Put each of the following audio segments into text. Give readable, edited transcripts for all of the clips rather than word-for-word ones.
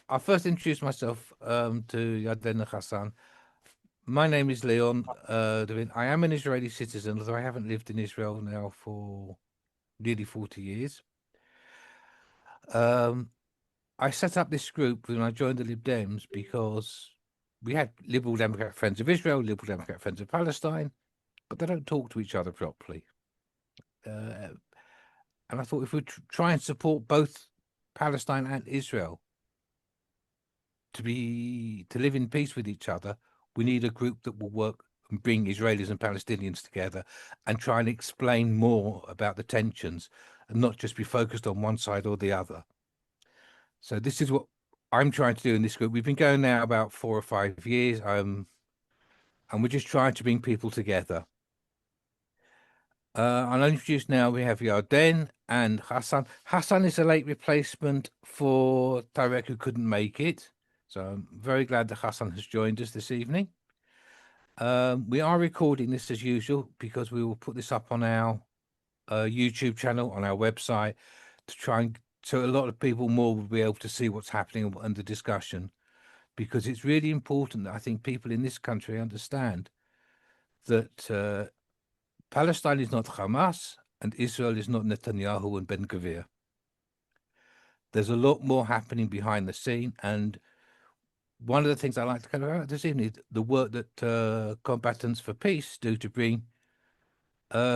I'll first introduce myself to Yarden and Hassan. My name is Leon. I am an Israeli citizen, although I haven't lived in Israel now for nearly 40 years. I set up this group when I joined the Lib Dems because we had Liberal Democrat friends of Israel, Liberal Democrat friends of Palestine, but they don't talk to each other properly. And I thought if we try and support both Palestine and Israel to live in peace with each other, we need a group that will work and bring Israelis and Palestinians together and try and explain more about the tensions and not just be focused on one side or the other. So this is what I'm trying to do in this group. We've been going now about 4 or 5 years, and we're just trying to bring people together. I'll introduce now, we have Yarden and Hassan. Hassan is a late replacement for Tarek, who couldn't make it. So I'm very glad that Hassan has joined us this evening. We are recording this as usual because we will put this up on our YouTube channel, on our website, to try and so a lot of people more will be able to see what's happening and the discussion, because it's really important that I think people in this country understand that Palestine is not Hamas and Israel is not Netanyahu and Ben Gvir. There's a lot more happening behind the scene, and one of the things I like to cover out this evening is the work that Combatants for Peace do to bring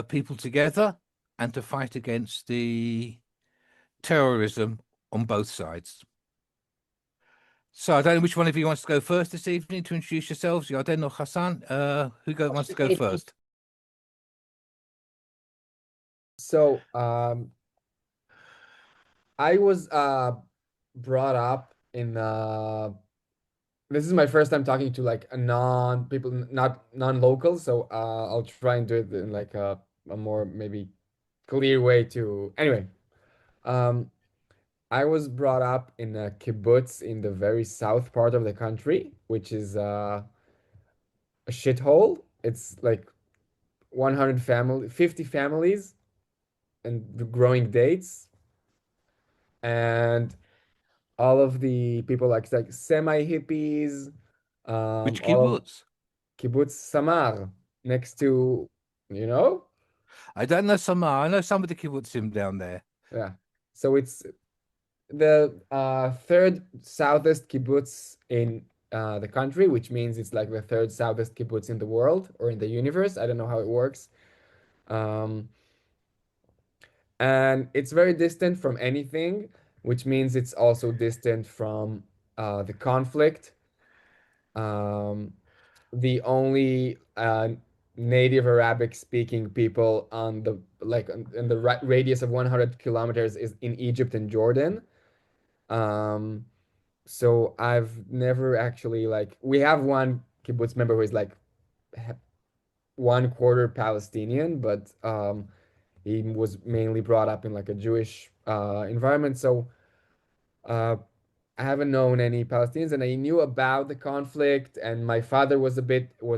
people together and to fight against the terrorism on both sides. So I don't know which one of you wants to go first this evening to introduce yourselves, Yarden or Hassan. Wants to go first? So I was brought up in this is my first time talking to like a non people, not non-local, so I'll try and do it in like a more maybe clear way to anyway. Um I was brought up in a kibbutz in the very south part of the country, which is a shithole. It's like 50 families and growing dates, and all of the people like semi hippies, Which all of kibbutz? kibbutz Samar next to, you know, I don't know some. I know some of the kibbutzim down there. yeah. So it's the third southest kibbutz in the country, which means it's like the third southest kibbutz in the world or in the universe. I don't know how it works. Um, and it's very distant from anything, which means it's also distant from the conflict. Um, the only native Arabic speaking people on the in the radius of 100 kilometers is in Egypt and Jordan. Um, so I've never actually like we have one kibbutz member who is like 1/4 Palestinian, but he was mainly brought up in like a Jewish environment. So uh, I haven't known any Palestinians, and I knew about the conflict, and my father was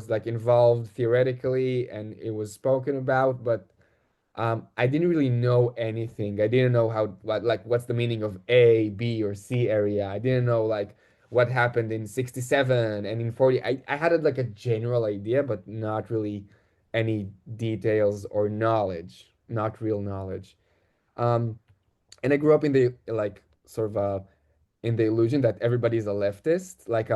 like involved theoretically, and it was spoken about, but I didn't really know anything. I didn't know what's the meaning of A, B, or C area. I didn't know like what happened in 67 and in 40. I had like a general idea, but not really any details or knowledge, not real knowledge. Um, and I grew up in the like sort of in the illusion that everybody's a leftist, like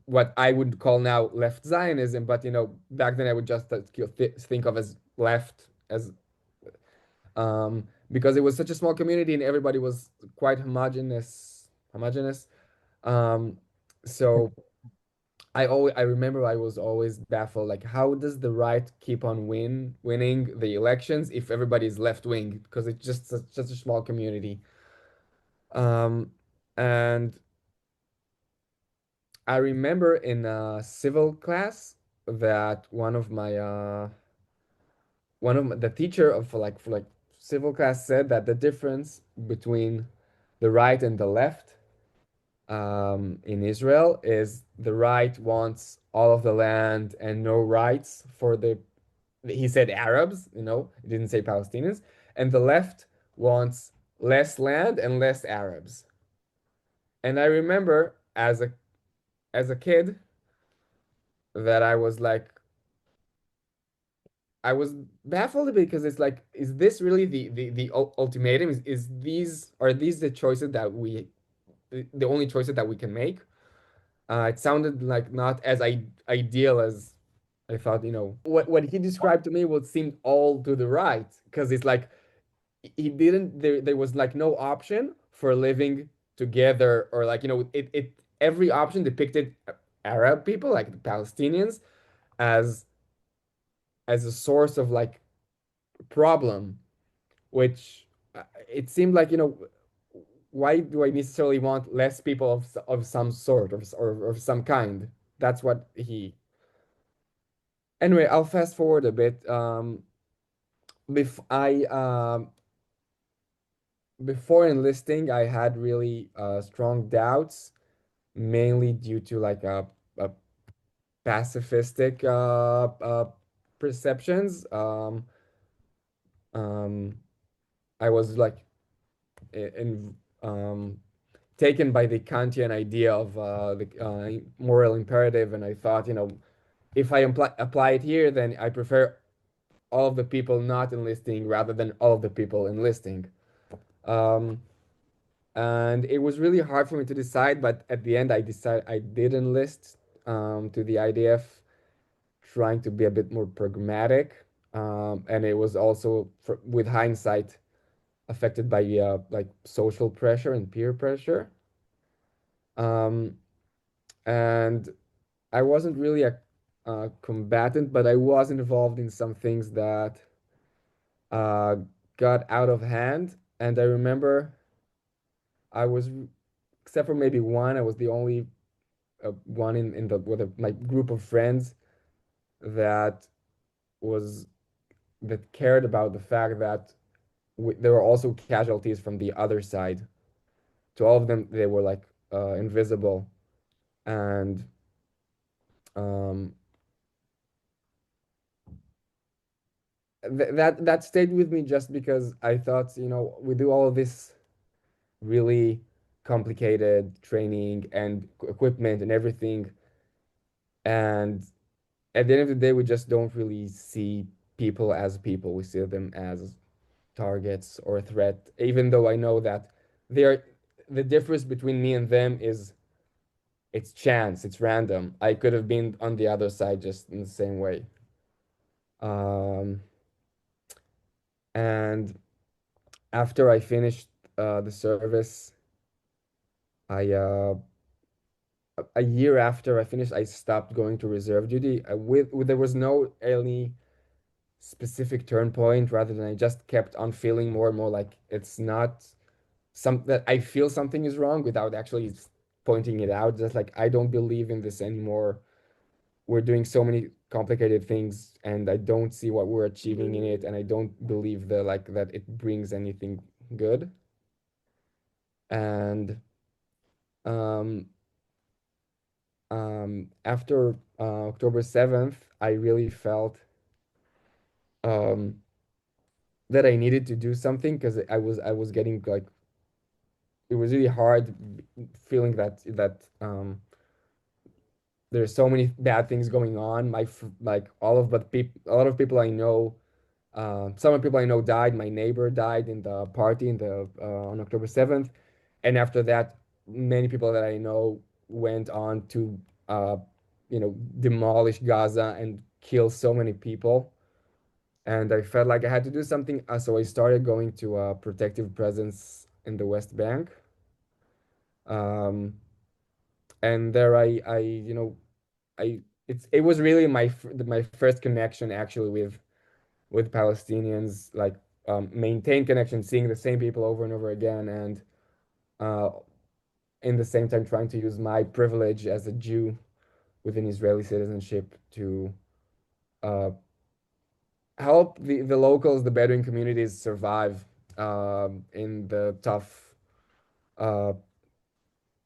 what I would call now left Zionism, but you know, back then I would just think of as left as because it was such a small community and everybody was quite homogeneous. Um, so I remember I was always baffled, like how does the right keep on winning the elections if everybody's left wing? Because it's just such a small community. Um, and I remember in a civil class that one of the teacher of for like civil class said that the difference between the right and the left in Israel is the right wants all of the land and no rights for the he said Arabs, you know, he didn't say Palestinians, and the left wants less land and less Arabs. And I remember as a kid that I was baffled because it's like, is this really the ultimatum? Is these are these the choices that the only choices that we can make? It sounded like not as ideal as I thought. What he described to me would seem all to the right, because it's like he didn't there was like no option for living together, or like it every option depicted Arab people, like the Palestinians, as a source of like problem, which it seemed like, why do I necessarily want less people of some sort, or of some kind? That's what he. Anyway, I'll fast forward a bit. Before enlisting, I had really strong doubts, mainly due to like a pacifistic perceptions. Um, I was like in taken by the Kantian idea of the moral imperative, and I thought, if I apply it here, then I prefer all of the people not enlisting rather than all of the people enlisting. Um, and it was really hard for me to decide, but at the end, I decided I did enlist to the IDF, trying to be a bit more pragmatic. And it was also, with hindsight, affected by like social pressure and peer pressure. Um, and I wasn't really a combatant, but I was involved in some things that uh, got out of hand. And I remember I was, except for maybe one, I was the only one in the with my group of friends that was that cared about the fact that there were also casualties from the other side. To all of them, they were like invisible, and um, that stayed with me, just because I thought, we do all of this really complicated training and equipment and everything, and at the end of the day, we just don't really see people as people. We see them as targets or a threat, even though I know that they're the difference between me and them is it's chance, it's random. I could have been on the other side just in the same way. Um, and after I finished the service, I a year after I finished, I stopped going to reserve duty. There was no any specific turn point, rather than I just kept on feeling more and more like it's not that I feel something is wrong without actually pointing it out. Just like, I don't believe in this anymore. We're doing so many complicated things, and I don't see what we're achieving in it, and I don't believe that it brings anything good. And um, after October 7th, I really felt um, that I needed to do something, because I was getting like, it was really hard feeling that there's so many bad things going on. Like all of but people, a lot of people I know, some of the people I know died. My neighbor died in the party in the on October 7th, and after that, many people that I know went on to uh, demolish Gaza and kill so many people. And I felt like I had to do something, so I started going to a protective presence in the West Bank. Um, and there I it was really my first connection actually with Palestinians, like maintain connection, seeing the same people over and over again, and uh, in the same time trying to use my privilege as a Jew with an Israeli citizenship to uh, help the locals, the Bedouin communities survive in the tough uh,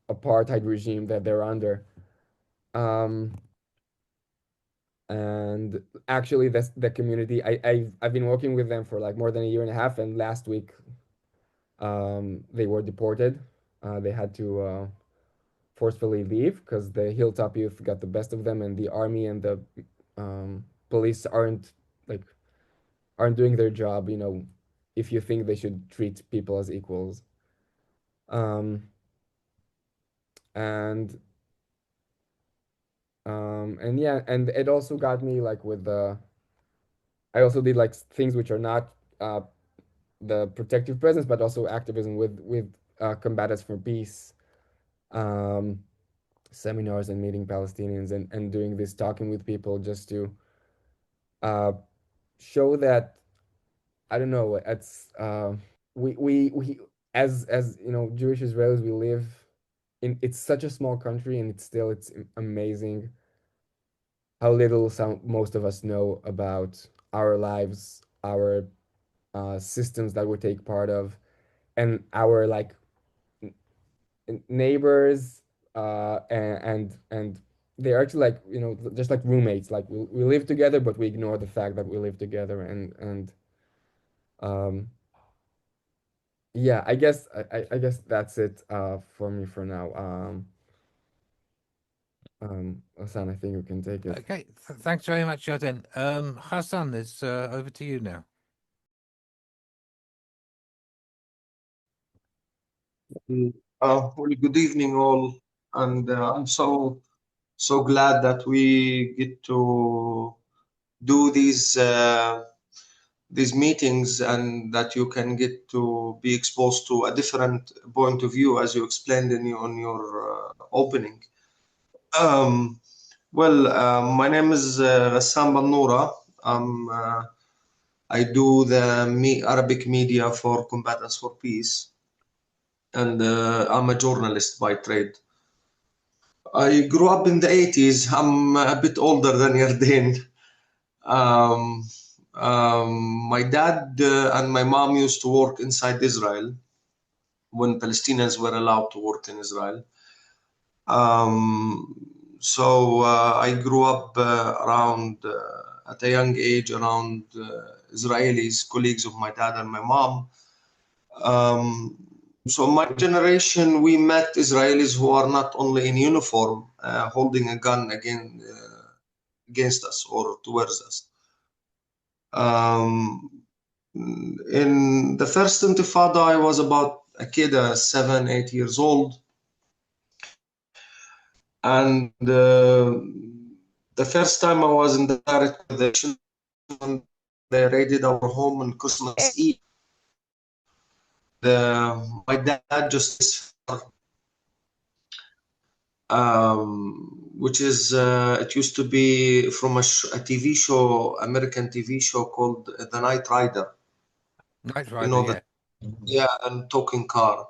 apartheid regime that they're under. Um, and actually, that's the community. I've been working with them for like more than a year and a half, and last week they were deported. They had to. forcefully leave because the hilltop youth got the best of them, and the army and the police like aren't doing their job. If you think they should treat people as equals. Um, and and yeah, and it also got me like with the I also did like things which are not the protective presence, but also activism with Combatants for Peace um, seminars and meeting Palestinians and doing this, talking with people just to uh, show that I don't know. It's we as Jewish Israelis, we live in it's such a small country, and it's amazing how little most of us know about our lives, our systems that we take part of, and our like neighbors, and they're actually like just like roommates. Like we live together, but we ignore the fact that we live together, and um, yeah, I guess that's it for me for now. Hassan, I think you can take it. Okay, thanks very much, Yarden. Hassan, it's over to you now. Well, good evening, all, and I'm so glad that we get to do these meetings, and that you can get to be exposed to a different point of view, as you explained on your opening. My name is Ghassan Bannoura. I do the Arabic media for Combatants for Peace, and I'm a journalist by trade. I grew up in the 80s. I'm a bit older than Yardain. Um, my dad and my mom used to work inside Israel when Palestinians were allowed to work in Israel. I grew up at a young age around Israelis, colleagues of my dad and my mom. So my generation, we met Israelis who are not only in uniform, holding a gun against us or towards us. In the first Intifada, I was about a kid, 7, 8 years old. And the first time I was in the direct connection, they raided our home on Christmas Eve. My dad just which is it used to be from a TV show, American TV show called The Night Rider. Night Rider, yeah, and talking car.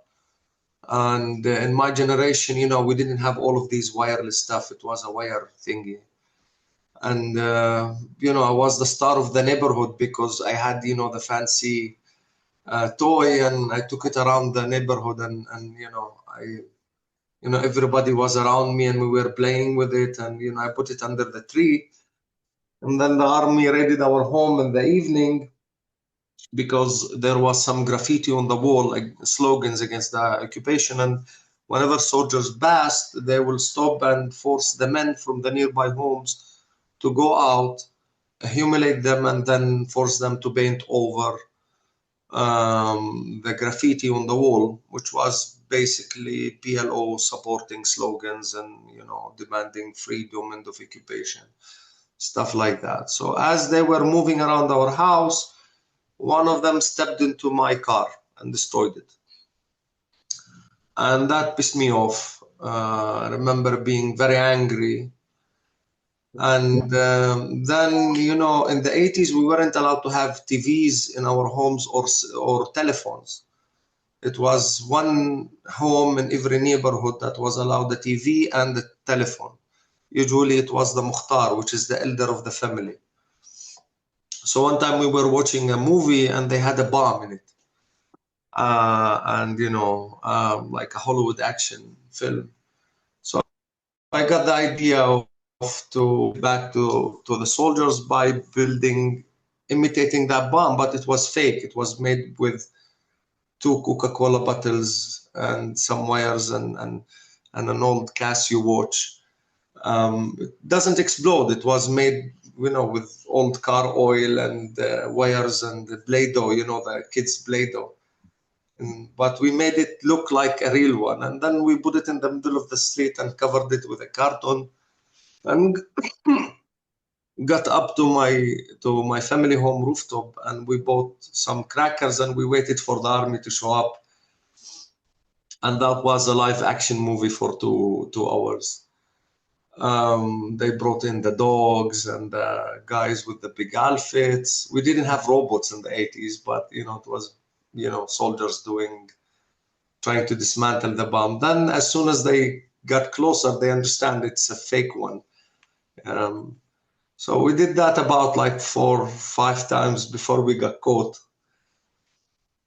And in my generation, we didn't have all of these wireless stuff. It was a wire thingy. And I was the star of the neighborhood because I had the fancy toy, and I took it around the neighborhood, and everybody was around me, and we were playing with it, and I put it under the tree. And then the army raided our home in the evening because there was some graffiti on the wall, like slogans against the occupation. And whenever soldiers passed, they will stop and force the men from the nearby homes to go out, humiliate them, and then force them to paint over the graffiti on the wall, which was basically PLO supporting slogans and demanding freedom and of occupation, stuff like that. So as they were moving around our house, one of them stepped into my car and destroyed it, and that pissed me off. I remember being very angry. And then, in the 80s, we weren't allowed to have TVs in our homes or telephones. It was one home in every neighborhood that was allowed the TV and the telephone. Usually it was the Mukhtar, which is the elder of the family. So one time we were watching a movie and they had a bomb in it. Like a Hollywood action film. So I got the idea of to back to the soldiers by imitating that bomb, but it was fake. It was made with 2 Coca-Cola bottles and some wires, and and an old Casio watch. It doesn't explode. It was made, with old car oil and wires and the Play-Doh, the kids' Play-Doh. But we made it look like a real one. And then we put it in the middle of the street and covered it with a carton and got up to my family home rooftop, and we bought some crackers and we waited for the army to show up. And that was a live action movie for two hours. They brought in the dogs and the guys with the big outfits. We didn't have robots in the 80s, but it was soldiers trying to dismantle the bomb. Then as soon as they got closer, they understand it's a fake one. So we did that about like 4 or 5 times before we got caught.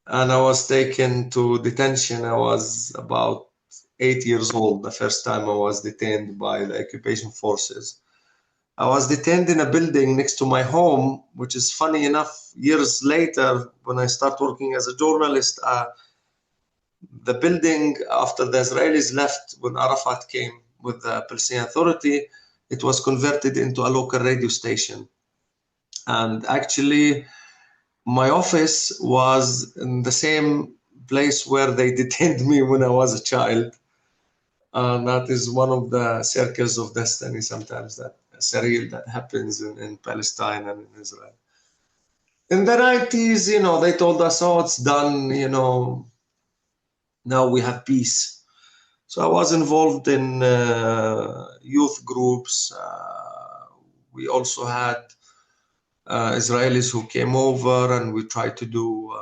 And I was taken to detention. I was about 8 years old the first time I was detained by the occupation forces. I was detained in a building next to my home, which is funny enough, years later, when I start working as a journalist, the building, after the Israelis left, when Arafat came with the Palestinian Authority, it was converted into a local radio station. And actually, my office was in the same place where they detained me when I was a child. And that is one of the circles of destiny sometimes, that surreal that happens in Palestine and in Israel. In the 90s, they told us, oh, it's done, now we have peace. So I was involved in youth groups. We also had Israelis who came over, and we tried to do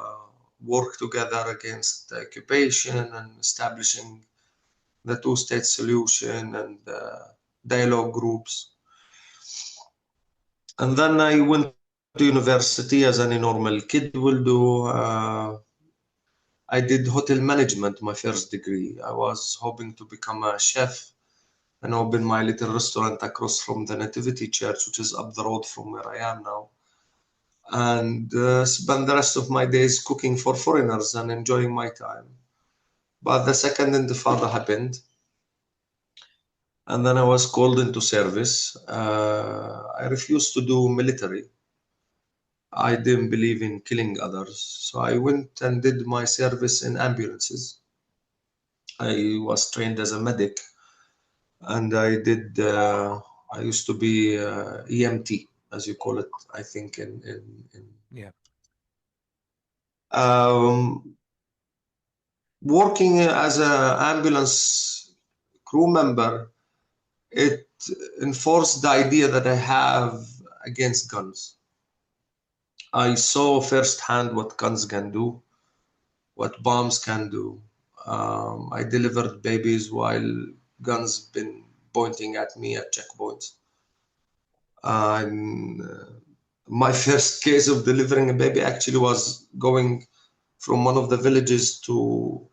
work together against the occupation and establishing the two-state solution and dialogue groups. And then I went to university, as any normal kid will do. I did hotel management, my first degree. I was hoping to become a chef and open my little restaurant across from the Nativity Church, which is up the road from where I am now. And spend the rest of my days cooking for foreigners and enjoying my time. But the second Intifada happened. And then I was called into service. I refused to do military. I didn't believe in killing others. So I went and did my service in ambulances. I was trained as a medic, and I used to be EMT, as you call it, I think, Yeah. Working as an ambulance crew member, it enforced the idea that I have against guns. I saw firsthand what guns can do, what bombs can do. I delivered babies while guns been pointing at me at checkpoints. My first case of delivering a baby actually was going from one of the villages to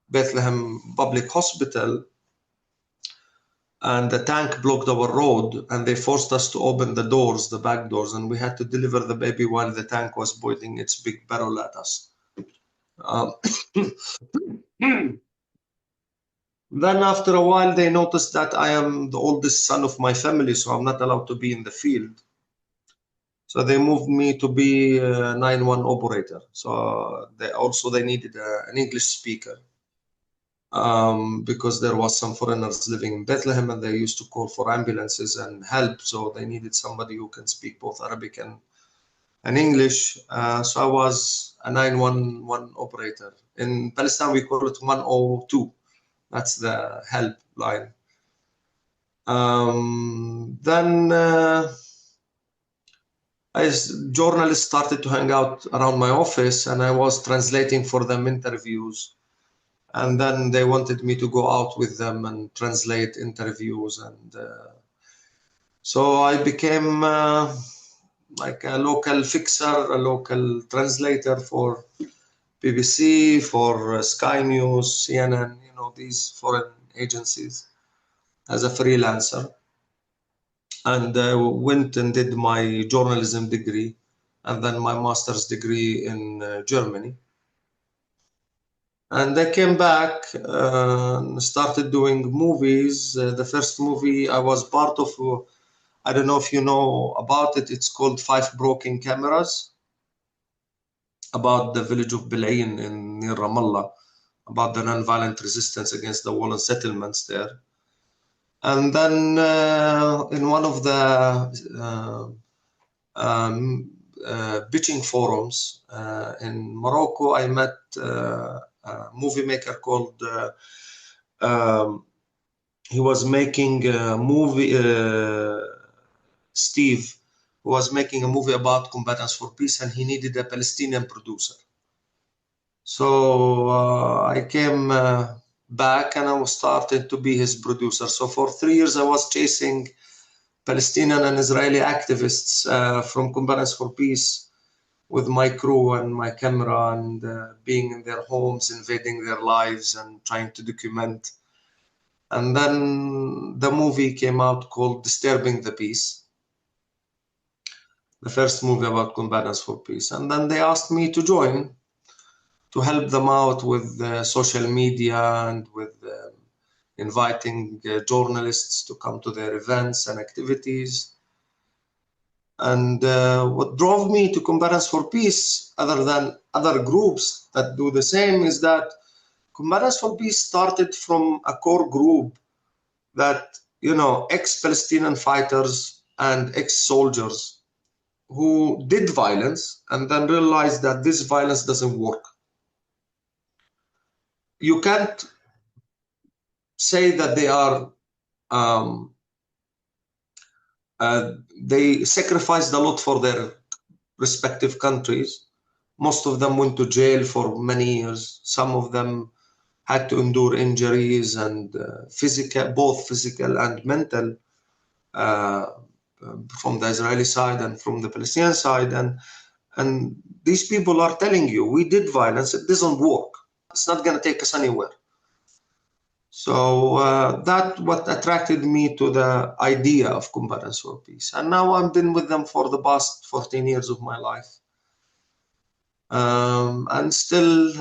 Bethlehem Public Hospital, and the tank blocked our road, and they forced us to open the doors, the back doors, and we had to deliver the baby while the tank was pointing its big barrel at us. Then after a while, they noticed that I am the oldest son of my family, so I'm not allowed to be in the field. So they moved me to be a 911 operator. So they needed an English speaker. Because there was some foreigners living in Bethlehem, and they used to call for ambulances and help. So they needed somebody who can speak both Arabic and English. So I was a 911 operator. In Palestine, we call it 102. That's the helpline. Then journalists started to hang out around my office, and I was translating for them interviews. And then they wanted me to go out with them and translate interviews. And so I became like a local fixer, a local translator for BBC, for Sky News, CNN, these foreign agencies as a freelancer. And I went and did my journalism degree and then my master's degree in Germany. And I came back and started doing movies. The first movie I was part of, I don't know if you know about it, it's called Five Broken Cameras, about the village of Bilain in near Ramallah, about the nonviolent resistance against the wall and settlements there. And then in one of the pitching forums in Morocco, I met a movie maker called he was making a movie, Steve, who was making a movie about Combatants for Peace, and he needed a Palestinian producer. So I came back and I was starting to be his producer. So for 3 years, I was chasing Palestinian and Israeli activists from Combatants for Peace with my crew and my camera, and being in their homes, invading their lives and trying to document. And then the movie came out called Disturbing the Peace, the first movie about Combatants for Peace. And then they asked me to join, to help them out with social media and with inviting journalists to come to their events and activities. And what drove me to Combatants for Peace, other than other groups that do the same, is that Combatants for Peace started from a core group that, you know, ex-Palestinian fighters and ex-soldiers who did violence and then realized that this violence doesn't work. You can't say that they are they sacrificed a lot for their respective countries. Most of them went to jail for many years. Some of them had to endure injuries and both physical and mental, from the Israeli side and from the Palestinian side. And these people are telling you, we did violence, it doesn't work. It's not going to take us anywhere. So that's what attracted me to the idea of Combatants for Peace. And now I've been with them for the past 14 years of my life. And still,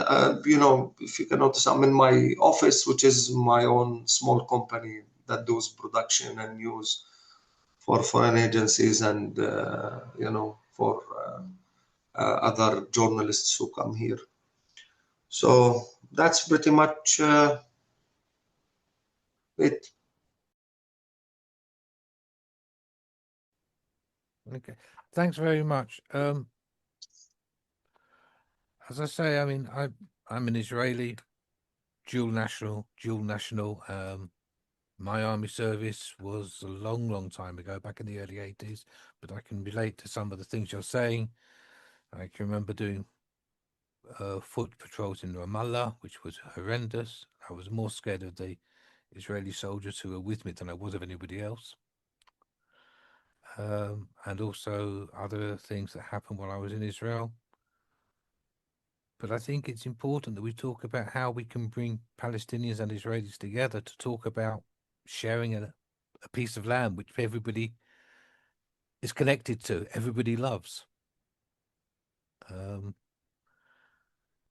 you know, if you can notice, I'm in my office, which is my own small company that does production and news for foreign agencies and, you know, for other journalists who come here. So that's pretty much it. Okay, thanks very much. As I say, I mean, I'm an Israeli, dual national. My army service was a long, long time ago, back in the early 80s, but I can relate to some of the things you're saying. I can remember doing foot patrols in Ramallah, which was horrendous. I was more scared of the Israeli soldiers who were with me than I was of anybody else. And also other things that happened while I was in Israel. But I think it's important that we talk about how we can bring Palestinians and Israelis together to talk about sharing a piece of land which everybody is connected to, everybody loves.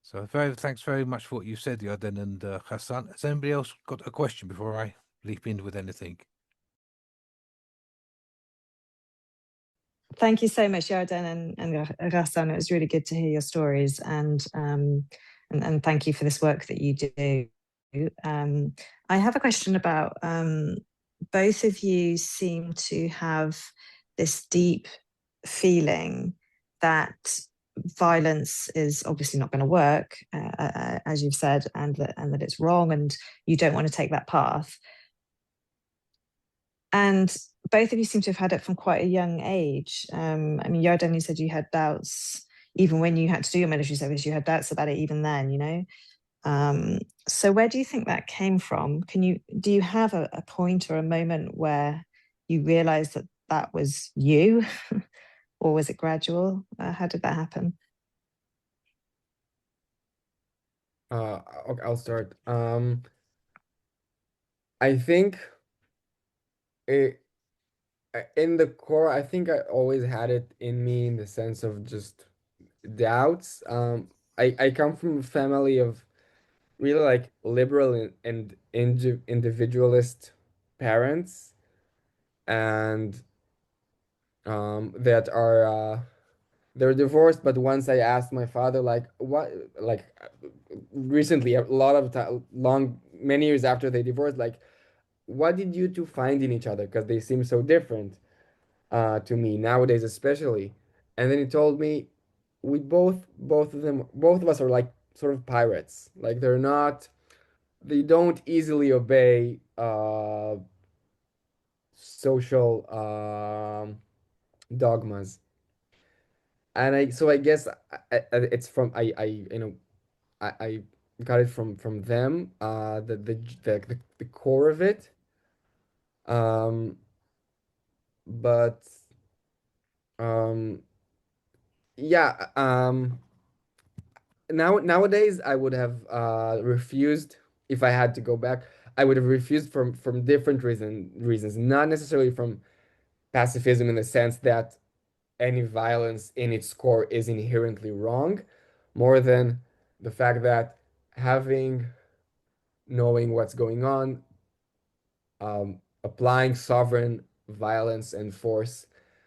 So thanks very much for what you said, Yarden and Hassan. Has anybody else got a question before I leap in with anything? Thank you so much, Yarden and Ghassan. It was really good to hear your stories, and thank you for this work that you do. I have a question about both of you seem to have this deep feeling that violence is obviously not going to work, as you've said, and that it's wrong, and you don't want to take that path. And both of you seem to have had it from quite a young age. I mean, Yarden, you said you had doubts even when you had to do your military service. You had doubts about it even then, you know. So where do you think that came from? Do you have a point or a moment where you realized that that was you, or was it gradual? How did that happen? Okay, I'll start. I think in the core, I think I always had it in me in the sense of just doubts. I come from a family of really like liberal and individualist parents, and that are they're divorced. But once I asked my father, like, what, like, recently, a lot of time, many years after they divorced, like, what did you two find in each other? Because they seem so different to me nowadays, especially. And then he told me, we both of us are like sort of pirates. Like, they don't easily obey social dogmas. And I guess it's from I got it from them, the core of it. Um, but um, yeah, nowadays I would have refused if I had to go back. I would have refused from different reasons, not necessarily from pacifism in the sense that any violence in its core is inherently wrong, more than the fact that knowing what's going on, applying sovereign violence and force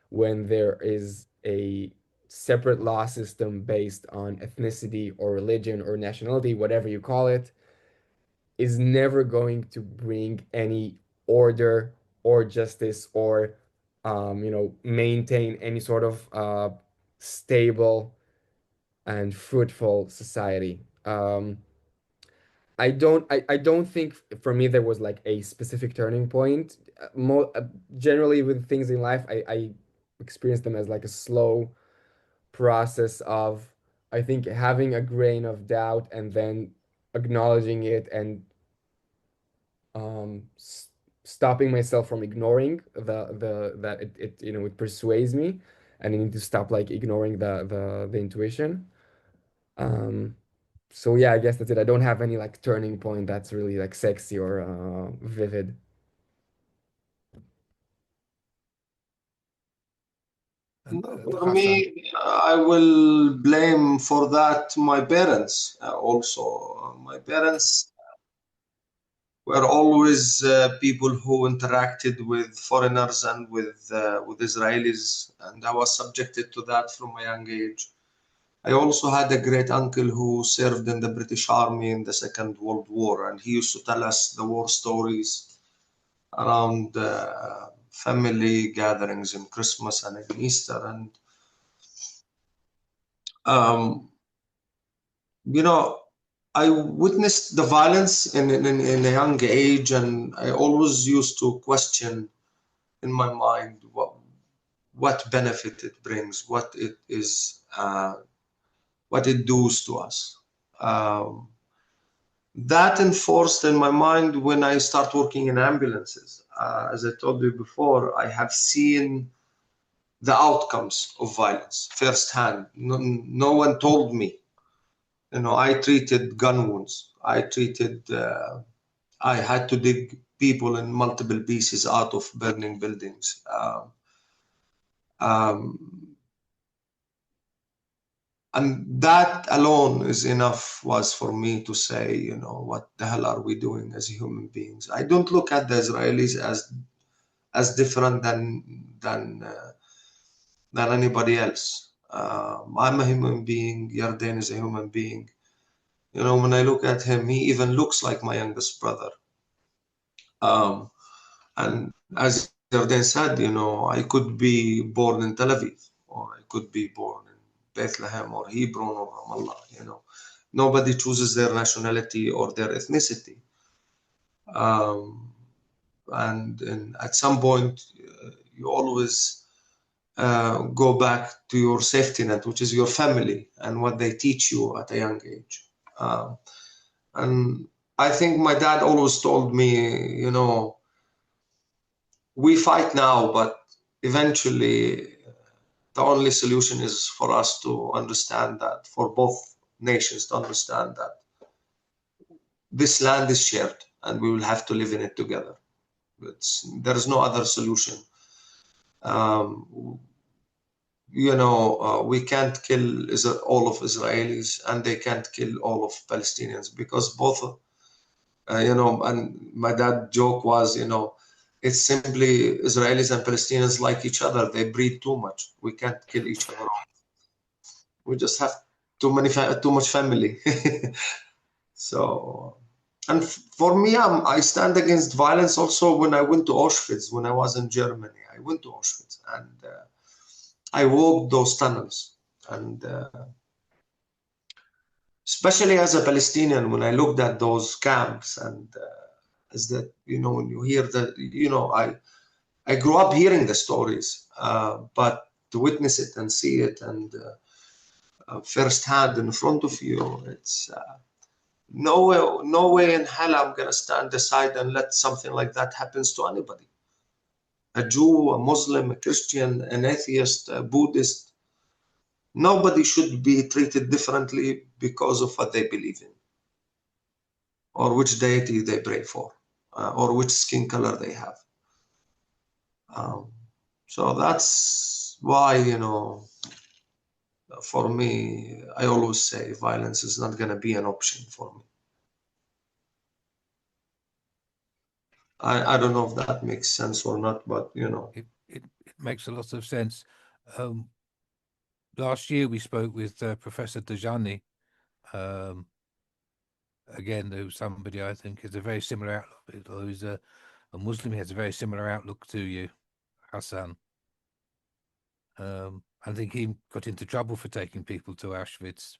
when there is a separate law system based on ethnicity or religion or nationality, whatever you call it, is never going to bring any order or justice or maintain any sort of stable and fruitful society. I don't think for me there was like a specific turning point. Generally with things in life, I experience them as like a slow process of, I think, having a grain of doubt and then acknowledging it and stopping myself from ignoring the that it persuades me, and I need to stop like ignoring the intuition. Um, so yeah, I guess that's it. I don't have any like turning point that's really like sexy or vivid. For me, I will blame for that my parents also. My parents were always people who interacted with foreigners and with Israelis, and I was subjected to that from a young age. I also had a great uncle who served in the British Army in the Second World War, and he used to tell us the war stories around family gatherings in Christmas and in Easter. And um, you know, I witnessed the violence in a young age, and I always used to question in my mind what benefit it brings, what it is, what it does to us. Um, that enforced in my mind when I start working in ambulances. As I told you before, I have seen the outcomes of violence firsthand. No one told me. I treated gun wounds. I had to dig people in multiple pieces out of burning buildings. Um, and that alone is enough was for me to say, what the hell are we doing as human beings? I don't look at the Israelis as different than anybody else. I'm a human being. Yarden is a human being. When I look at him, he even looks like my youngest brother. And as Yarden said, I could be born in Tel Aviv, or I could be born in Bethlehem or Hebron or Ramallah. Nobody chooses their nationality or their ethnicity. And at some point, you always go back to your safety net, which is your family and what they teach you at a young age. And I think my dad always told me, we fight now, but eventually the only solution is for us to understand that, for both nations to understand that this land is shared and we will have to live in it together. There is no other solution. you know, we can't kill all of Israelis, and they can't kill all of Palestinians, because both, you know, and my dad joke was, you know, it's simply Israelis and Palestinians like each other. They breed too much. We can't kill each other. We just have too much family. So, and for me, I stand against violence also. When I went to Auschwitz, when I was in Germany, I went to Auschwitz, and I walked those tunnels. And especially as a Palestinian, when I looked at those camps, and as that, you know, when you hear that, you know, I grew up hearing the stories, but to witness it and see it and firsthand in front of you, it's no way in hell I'm gonna stand aside and let something like that happens to anybody. A Jew, a Muslim, a Christian, an atheist, a Buddhist. Nobody should be treated differently because of what they believe in, or which deity they pray for, or which skin color they have. So that's why, you know, for me, I always say violence is not going to be an option for me. I don't know if that makes sense or not, but, you know. It makes a lot of sense. Last year we spoke with Professor Dajani. Again, who's somebody I think has a very similar outlook, or who's a Muslim, he has a very similar outlook to you, Hassan. I think he got into trouble for taking people to Auschwitz.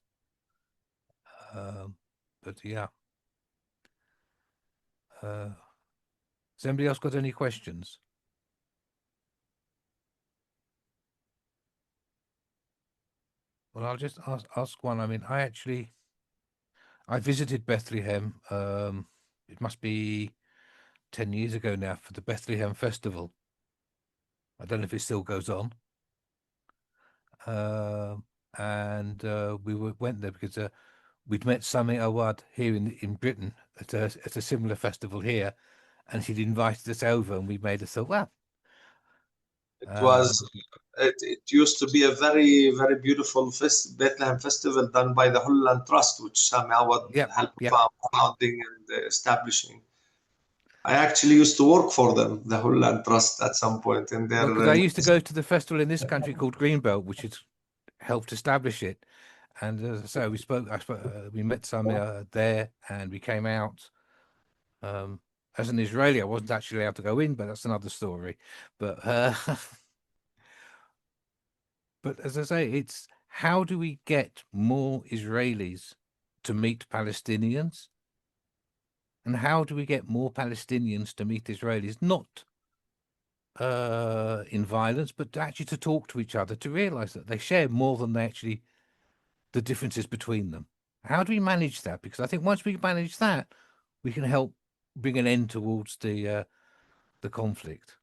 But yeah. Has anybody else got any questions? Well, I'll just ask one. I mean, I visited Bethlehem. It must be 10 years ago now, for the Bethlehem Festival. I don't know if it still goes on. And we went there because we'd met Sami Awad here in Britain at a similar festival here, and he'd invited us over, and we made us thought, well, it used to be a very, very beautiful Bethlehem festival done by the Holy Land Trust, which Sami Awad helped founding and establishing. I actually used to work for them, the Holy Land Trust, at some point in there. Because I used to go to the festival in this country called Greenbelt, which has helped establish it. And so we met Sami there, and we came out. As an Israeli, I wasn't actually allowed to go in, but that's another story. But but as I say, it's how do we get more Israelis to meet Palestinians? And how do we get more Palestinians to meet Israelis, not in violence, but actually to talk to each other, to realize that they share more than they actually, the differences between them? How do we manage that? Because I think once we manage that, we can help bring an end towards the conflict.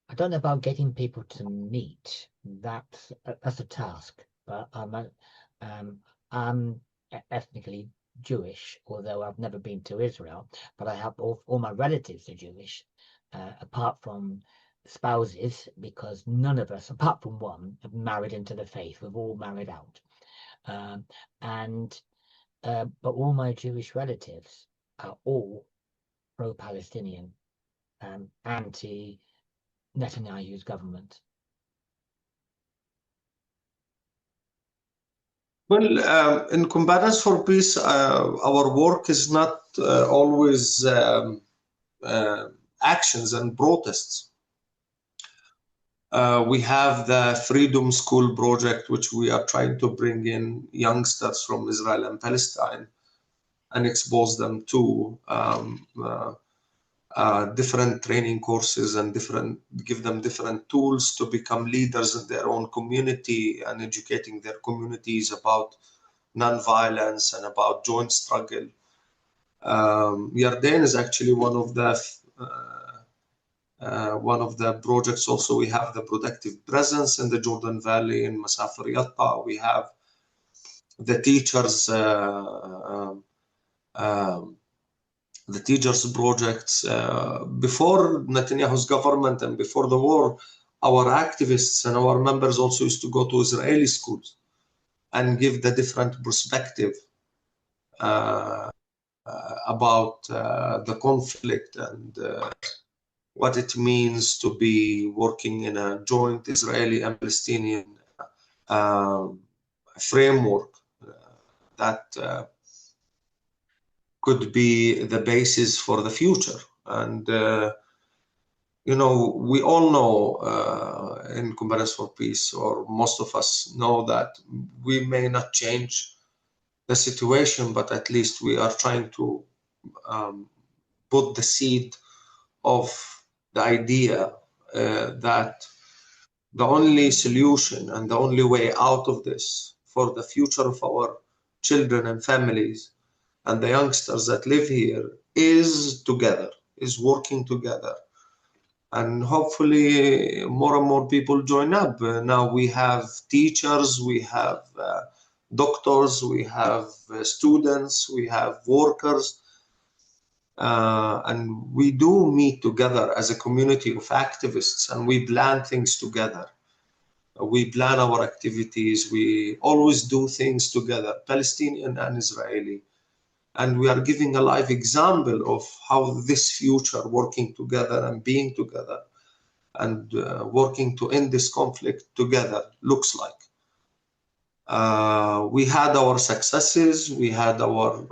I don't know about getting people to meet. That's a task. But I'm ethnically Jewish, although I've never been to Israel. But I have all my relatives are Jewish, apart from spouses, because none of us, apart from one, have married into the faith. We've all married out, but all my Jewish relatives are all pro-Palestinian, anti Netanyahu's government. Well, in Combatants for Peace, our work is not always actions and protests. We have the Freedom School project, which we are trying to bring in youngsters from Israel and Palestine and expose them to different training courses and give them different tools to become leaders in their own community and educating their communities about nonviolence and about joint struggle. Yarden is actually one of the projects. Also, we have the Protective Presence in the Jordan Valley in Masafer Yatta. We have the teachers the teachers' projects. Before Netanyahu's government and before the war, our activists and our members also used to go to Israeli schools and give the different perspective about the conflict and what it means to be working in a joint Israeli and Palestinian framework that could be the basis for the future. And you know, we all know in Combatants for Peace, or most of us know, that we may not change the situation, but at least we are trying to put the seed of the idea that the only solution and the only way out of this for the future of our children and families and the youngsters that live here is together, is working together. And hopefully more and more people join up. Now we have teachers, we have doctors, we have students, we have workers, and we do meet together as a community of activists, and we plan things together. We plan our activities, we always do things together, Palestinian and Israeli. And we are giving a live example of how this future, working together and being together and working to end this conflict together, looks like. We had our successes, we had our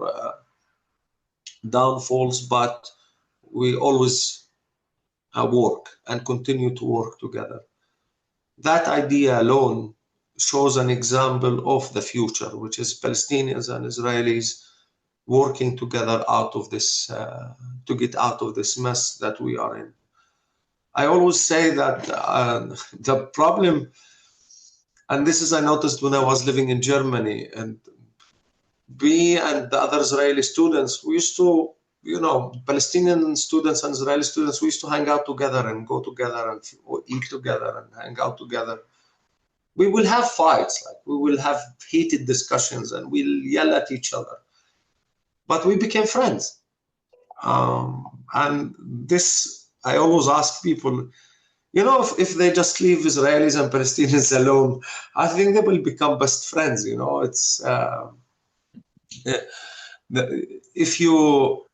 downfalls, but we always work and continue to work together. That idea alone shows an example of the future, which is Palestinians and Israelis working together out of this, to get out of this mess that we are in. I always say that the problem, and this is I noticed when I was living in Germany, and me and the other Israeli students, we used to, you know, Palestinian students and Israeli students, we used to hang out together and go together and eat together and hang out together. We will have fights, like we will have heated discussions and we'll yell at each other. But we became friends. And this, I always ask people, you know, if they just leave Israelis and Palestinians alone, I think they will become best friends. You know, it's if you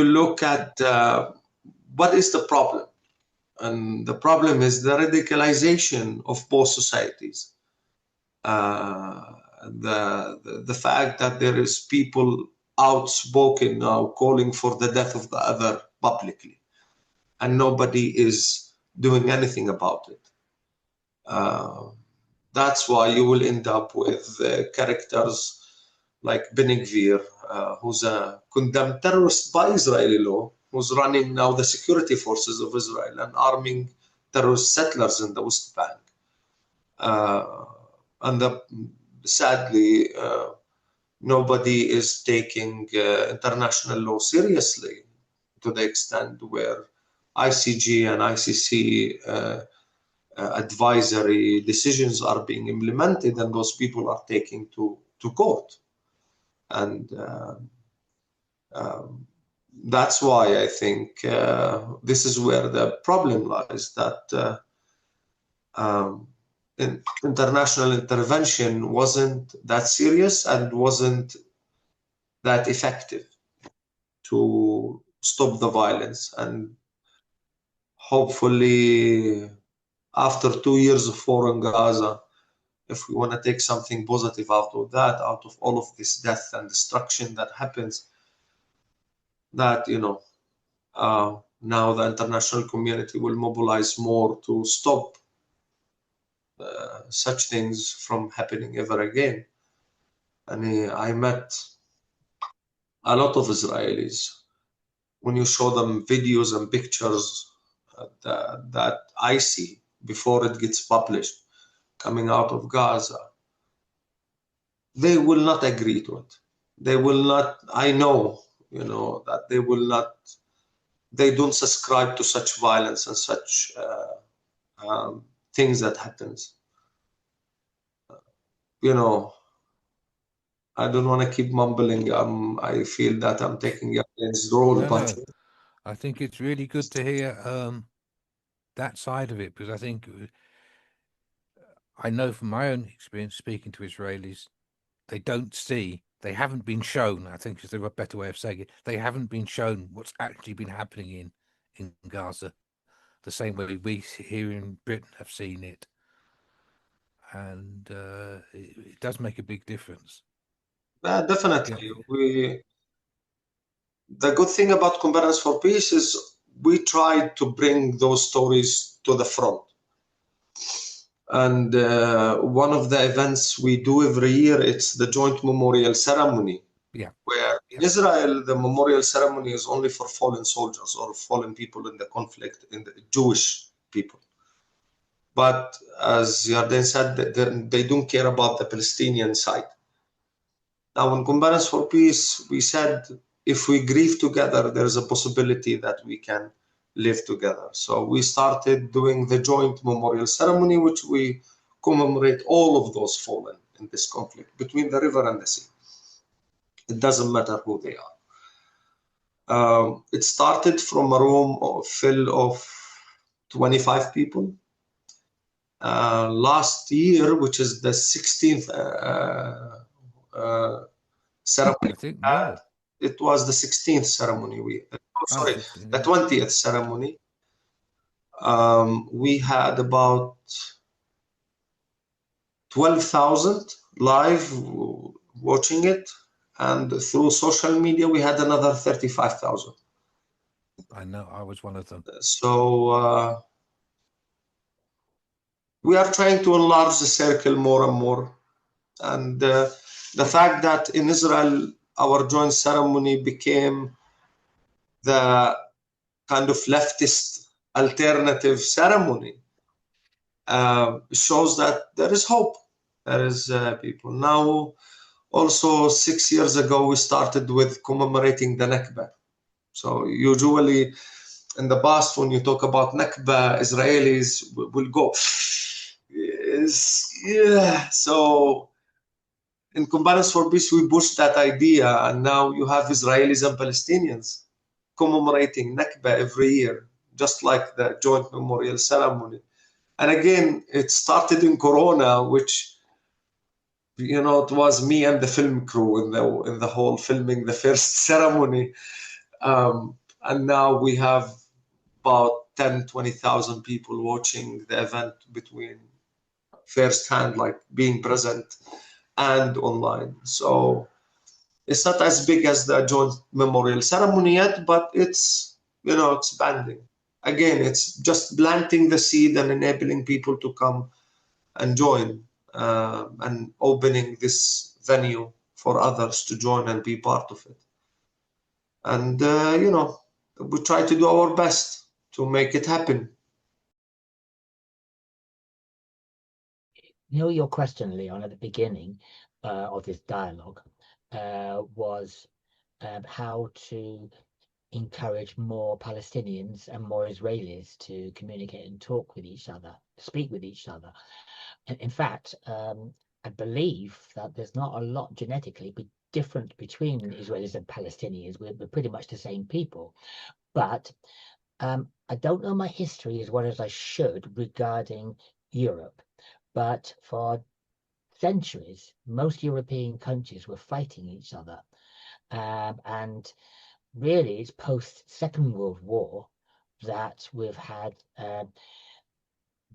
look at what is the problem, and the problem is the radicalization of both societies. The fact that there is people outspoken now calling for the death of the other publicly, and nobody is doing anything about it. That's why you will end up with characters like Ben Gvir, who's a condemned terrorist by Israeli law, who's running now the security forces of Israel and arming terrorist settlers in the West Bank. Sadly, nobody is taking international law seriously to the extent where ICG and ICC advisory decisions are being implemented, and those people are taken to court. And that's why I think this is where the problem lies, that international intervention wasn't that serious and wasn't that effective to stop the violence. And hopefully, after 2 years of war in Gaza, if we want to take something positive out of that, out of all of this death and destruction that happens, that, you know, now the international community will mobilize more to stop such things from happening ever again. And I met a lot of Israelis. When you show them videos and pictures that I see before it gets published coming out of Gaza, they will not agree to it. They will not, I know, you know, that they will not, they don't subscribe to such violence and such things that happens. You know, I don't want to keep mumbling. I feel that I'm taking Yarden's role, No, but no. I think it's really good to hear that side of it, because I think I know from my own experience speaking to Israelis, they haven't been shown, I think is the better way of saying it, they haven't been shown what's actually been happening in Gaza, the same way we here in Britain have seen it. And it does make a big difference. definitely. Yeah. The good thing about Combatants for Peace is we try to bring those stories to the front. And one of the events we do every year, it's the joint memorial ceremony. Yeah. Where in Israel, the memorial ceremony is only for fallen soldiers or fallen people in the conflict, in the Jewish people. But as Yarden said, they don't care about the Palestinian side. Now, in Combatants for Peace, we said if we grieve together, there's a possibility that we can live together. So we started doing the joint memorial ceremony, which we commemorate all of those fallen in this conflict between the river and the sea. It doesn't matter who they are. It started from a room full of 25 people. Last year, which is the 16th ceremony, I think more. It was the 16th ceremony. The 20th ceremony. We had about 12,000 live watching it, and through social media we had another 35,000. I know, I was one of them. So we are trying to enlarge the circle more and more, and the fact that in Israel our joint ceremony became the kind of leftist alternative ceremony shows that there is hope. There is people. Now, also 6 years ago, we started with commemorating the Nakba. So usually in the past, when you talk about Nakba, Israelis will go, yes, yeah. So in Combatants for Peace, we pushed that idea, and now you have Israelis and Palestinians commemorating Nakba every year, just like the joint memorial ceremony. And again, it started in Corona, which, you know, it was me and the film crew in the whole filming the first ceremony. And now we have about 10, 20,000 people watching the event between firsthand, like being present and online. So it's not as big as the joint memorial ceremony yet, but it's, you know, expanding. Again, it's just planting the seed and enabling people to come and join, and opening this venue for others to join and be part of it. And, you know, we try to do our best to make it happen. You know, your question, Leon, at the beginning of this dialogue was how to encourage more Palestinians and more Israelis to communicate and talk with each other, speak with each other. And in fact, I believe that there's not a lot genetically different between Israelis and Palestinians. We're pretty much the same people. But I don't know my history as well as I should regarding Europe. But for centuries, most European countries were fighting each other. And really, it's post Second World War that we've had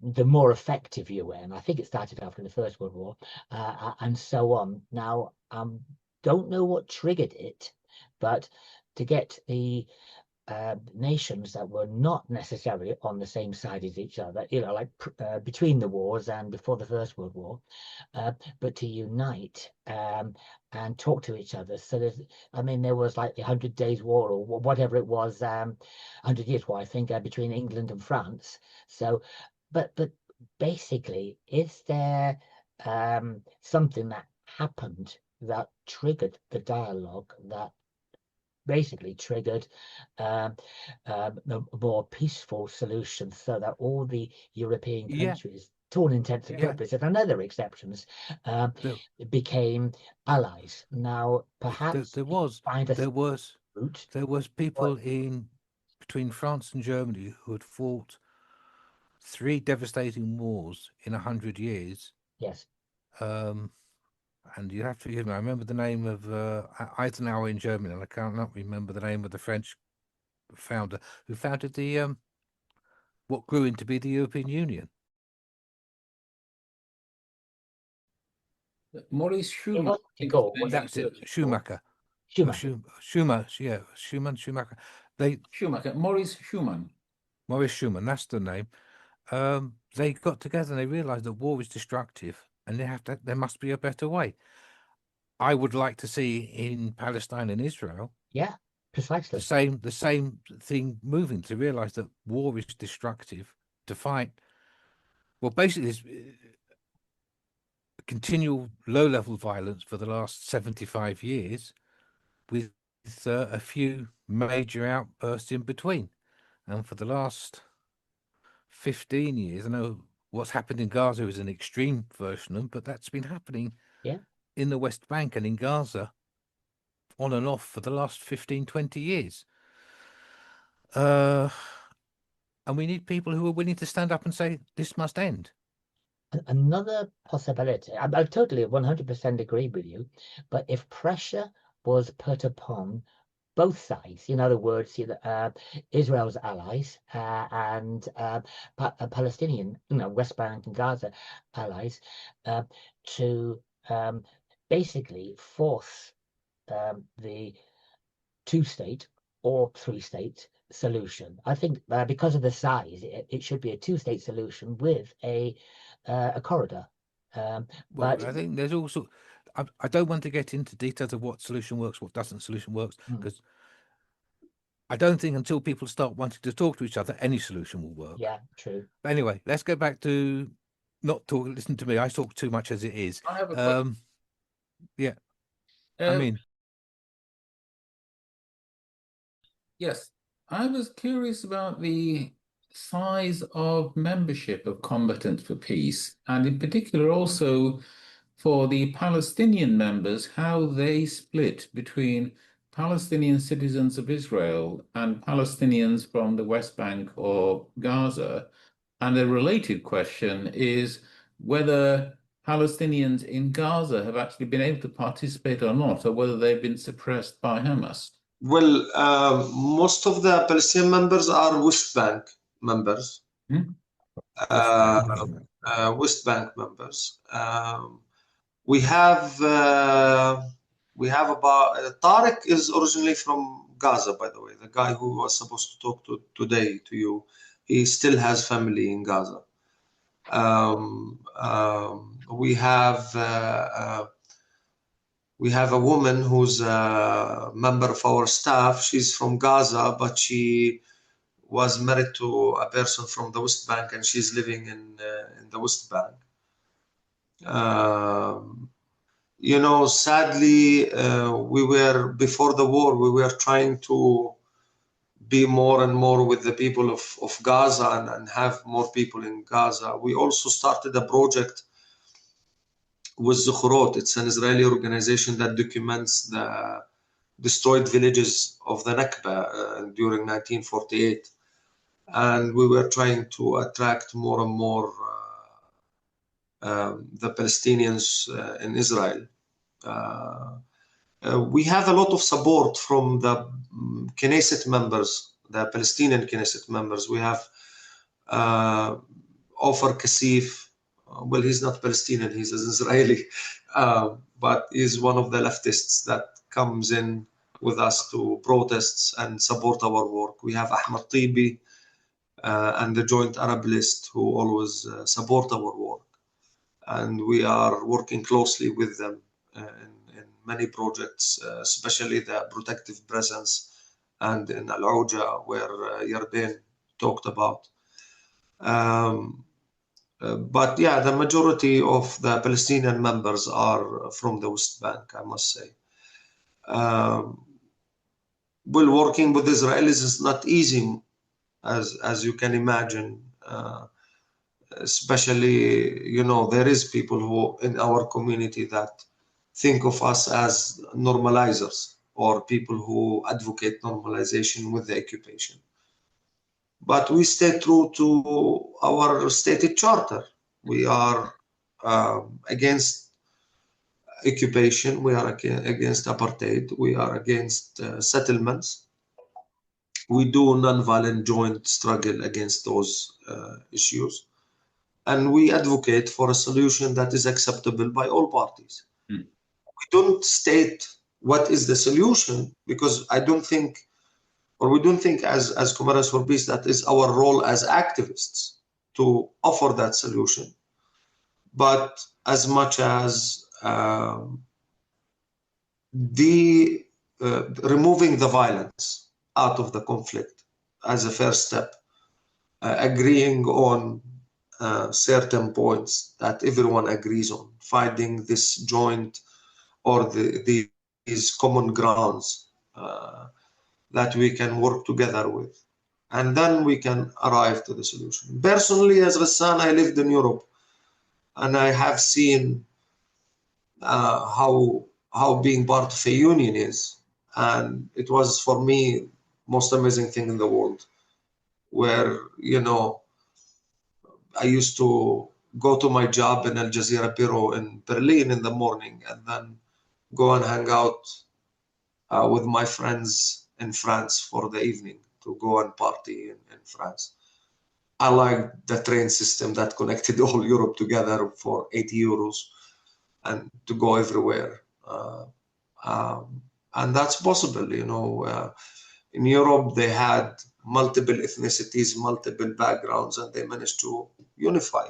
the more effective UN. I think it started after the First World War, and so on. Now, don't know what triggered it, but to get the nations that were not necessarily on the same side as each other, you know, like between the wars and before the First World War, but to unite and talk to each other. So there's, I mean, there was like the 100 Days War or whatever it was, 100 Years War, I think, between England and France. So, but basically, is there something that happened that triggered the dialogue that basically triggered a more peaceful solution so that all the European countries to all intents and Yeah. purposes, and other exceptions, There, became allies. Now, perhaps there was find a there was route. there was people in between France and Germany who had fought 3 devastating wars in 100 years. Yes. And you have to forgive me. I remember the name of Eisenhower in Germany, and I cannot remember the name of the French founder who founded the what grew into be the European Union. Maurice It Schumann. wasn't de Gaulle, was it? That's it, Schumacher. Schumacher. Schumacher. Schumacher. Maurice Schumann. Maurice Schumann, that's the name. They got together and they realized that war is destructive and there must be a better way. I would like to see in Palestine and Israel, Yeah, precisely. the same thing moving to realize that war is destructive, to fight. Well, basically, it's continual low-level violence for the last 75 years with a few major outbursts in between. And for the last 15 years, I know what's happened in Gaza is an extreme version of them, but that's been happening in the West Bank and in Gaza on and off for the last 15, 20 years. And we need people who are willing to stand up and say, this must end. Another possibility, I totally 100% agree with you, but if pressure was put upon both sides, in other words, Israel's allies and Palestinian, West Bank and Gaza allies, to basically force the 2-state or 3-state solution. I think because of the size, it should be a 2-state solution with a corridor. But I think there's also, I don't want to get into details of what solution works, what doesn't solution works, because I don't think until people start wanting to talk to each other, any solution will work. Yeah, true. But anyway, let's go back to listen to me. I talk too much as it is. I have a question. Yeah. I mean, yes, I was curious about the size of membership of Combatants for Peace, and in particular also for the Palestinian members, how they split between Palestinian citizens of Israel and Palestinians from the West Bank or Gaza. And a related question is whether Palestinians in Gaza have actually been able to participate or not, or whether they've been suppressed by Hamas. Well, most of the Palestinian members are West Bank members. West Bank members. We have about Tariq is originally from Gaza, by the way. The guy who was supposed to talk today to you, he still has family in Gaza. We have a woman who's a member of our staff. She's from Gaza, but she was married to a person from the West Bank, and she's living in the West Bank. Sadly, before the war, we were trying to be more and more with the people of Gaza and have more people in Gaza. We also started a project with Zukhrot. It's an Israeli organization that documents the destroyed villages of the Nakba during 1948. And we were trying to attract more and more the Palestinians in Israel. We have a lot of support from the Knesset members, the Palestinian Knesset members. We have Ofer Kasif. Well, he's not Palestinian, he's an Israeli, but he's one of the leftists that comes in with us to protests and support our work. We have Ahmed Tibi and the Joint Arab List, who always support our work. And we are working closely with them in many projects, especially the protective presence and in Al-Auja, where Yarden talked about. But yeah, the majority of the Palestinian members are from the West Bank, I must say. Well, working with Israelis is not easy, as you can imagine. especially, there is people who in our community that think of us as normalizers or people who advocate normalization with the occupation. But we stay true to our stated charter. We are against occupation, we are against apartheid, we are against settlements. We do nonviolent joint struggle against those issues. And we advocate for a solution that is acceptable by all parties. We don't state what is the solution because I don't think, or we don't think as Combatants for Peace, that is our role as activists to offer that solution. But as much as removing the violence out of the conflict as a first step, agreeing on certain points that everyone agrees on, finding this joint or these common grounds that we can work together with. And then we can arrive to the solution. Personally, as Ghassan, I lived in Europe and I have seen how being part of a union is. And it was, for me, most amazing thing in the world, where, I used to go to my job in Al Jazeera Bureau in Berlin in the morning and then go and hang out with my friends in France for the evening to go and party in France. I liked the train system that connected all Europe together for 80 euros and to go everywhere. And that's possible, in Europe, they had multiple ethnicities, multiple backgrounds, and they managed to unify.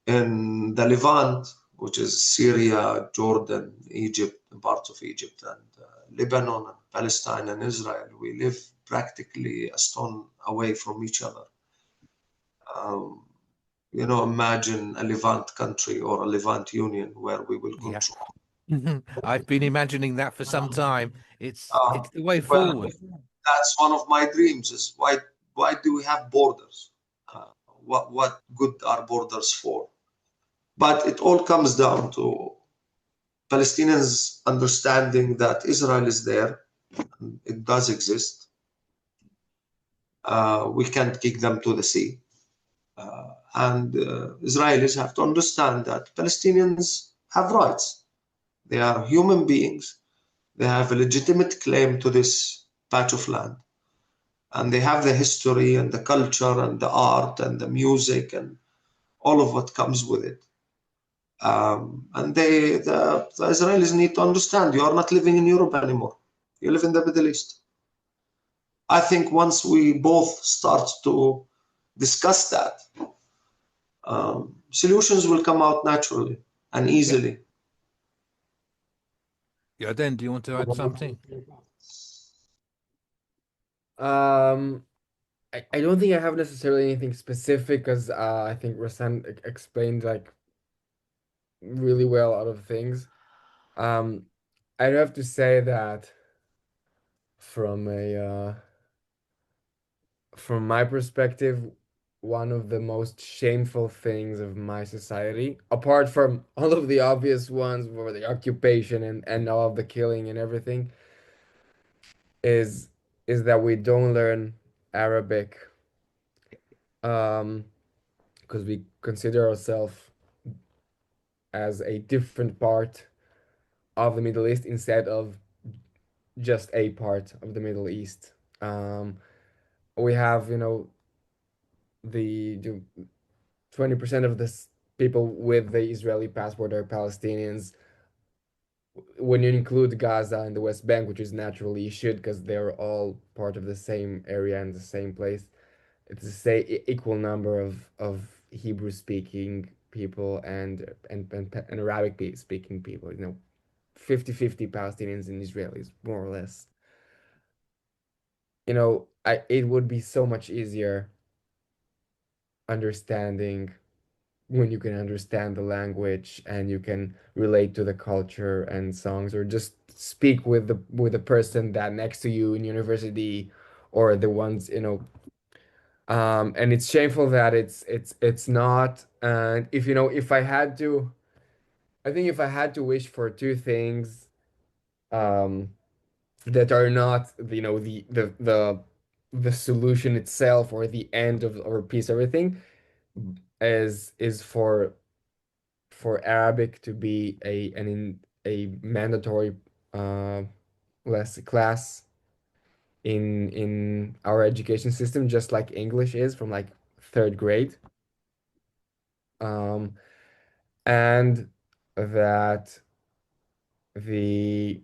In the Levant, which is Syria, Jordan, Egypt, and parts of Egypt, and Lebanon, and Palestine and Israel, we live practically a stone away from each other. Imagine a Levant country or a Levant union where we will control. Yeah. I've been imagining that for some time. It's the way Well, forward. that's one of my dreams. Is why do we have borders? What good are borders for? But it all comes down to Palestinians understanding that Israel is there. It does exist. We can't kick them to the sea. And Israelis have to understand that Palestinians have rights. They are human beings. They have a legitimate claim to this patch of land. And they have the history and the culture and the art and the music and all of what comes with it. And the Israelis need to understand you are not living in Europe anymore. You live in the Middle East. I think once we both start to discuss that, solutions will come out naturally and easily. Yarden, do you want to add something? I don't think I have necessarily anything specific because I think Rasan explained like really well out of things. I'd have to say that from my perspective, one of the most shameful things of my society, apart from all of the obvious ones for the occupation and all of the killing and everything, is that we don't learn Arabic because we consider ourselves as a different part of the Middle East instead of just a part of the Middle East. We have, the 20% of the people with the Israeli passport are Palestinians. When you include Gaza and the West Bank, which is naturally you should because they're all part of the same area and the same place, it's the same equal number of Hebrew speaking people and Arabic speaking people, 50-50 Palestinians and Israelis, more or less. It would be so much easier understanding when you can understand the language and you can relate to the culture and songs, or just speak with the person that next to you in university, or the ones And it's shameful that it's not. And if you know, if I had to, I think if I had to wish for two things, um, that are not, you know, the solution itself or the end of or peace, everything, is for Arabic to be a mandatory uh, less class in our education system, just like English is from like third grade. Um, and that the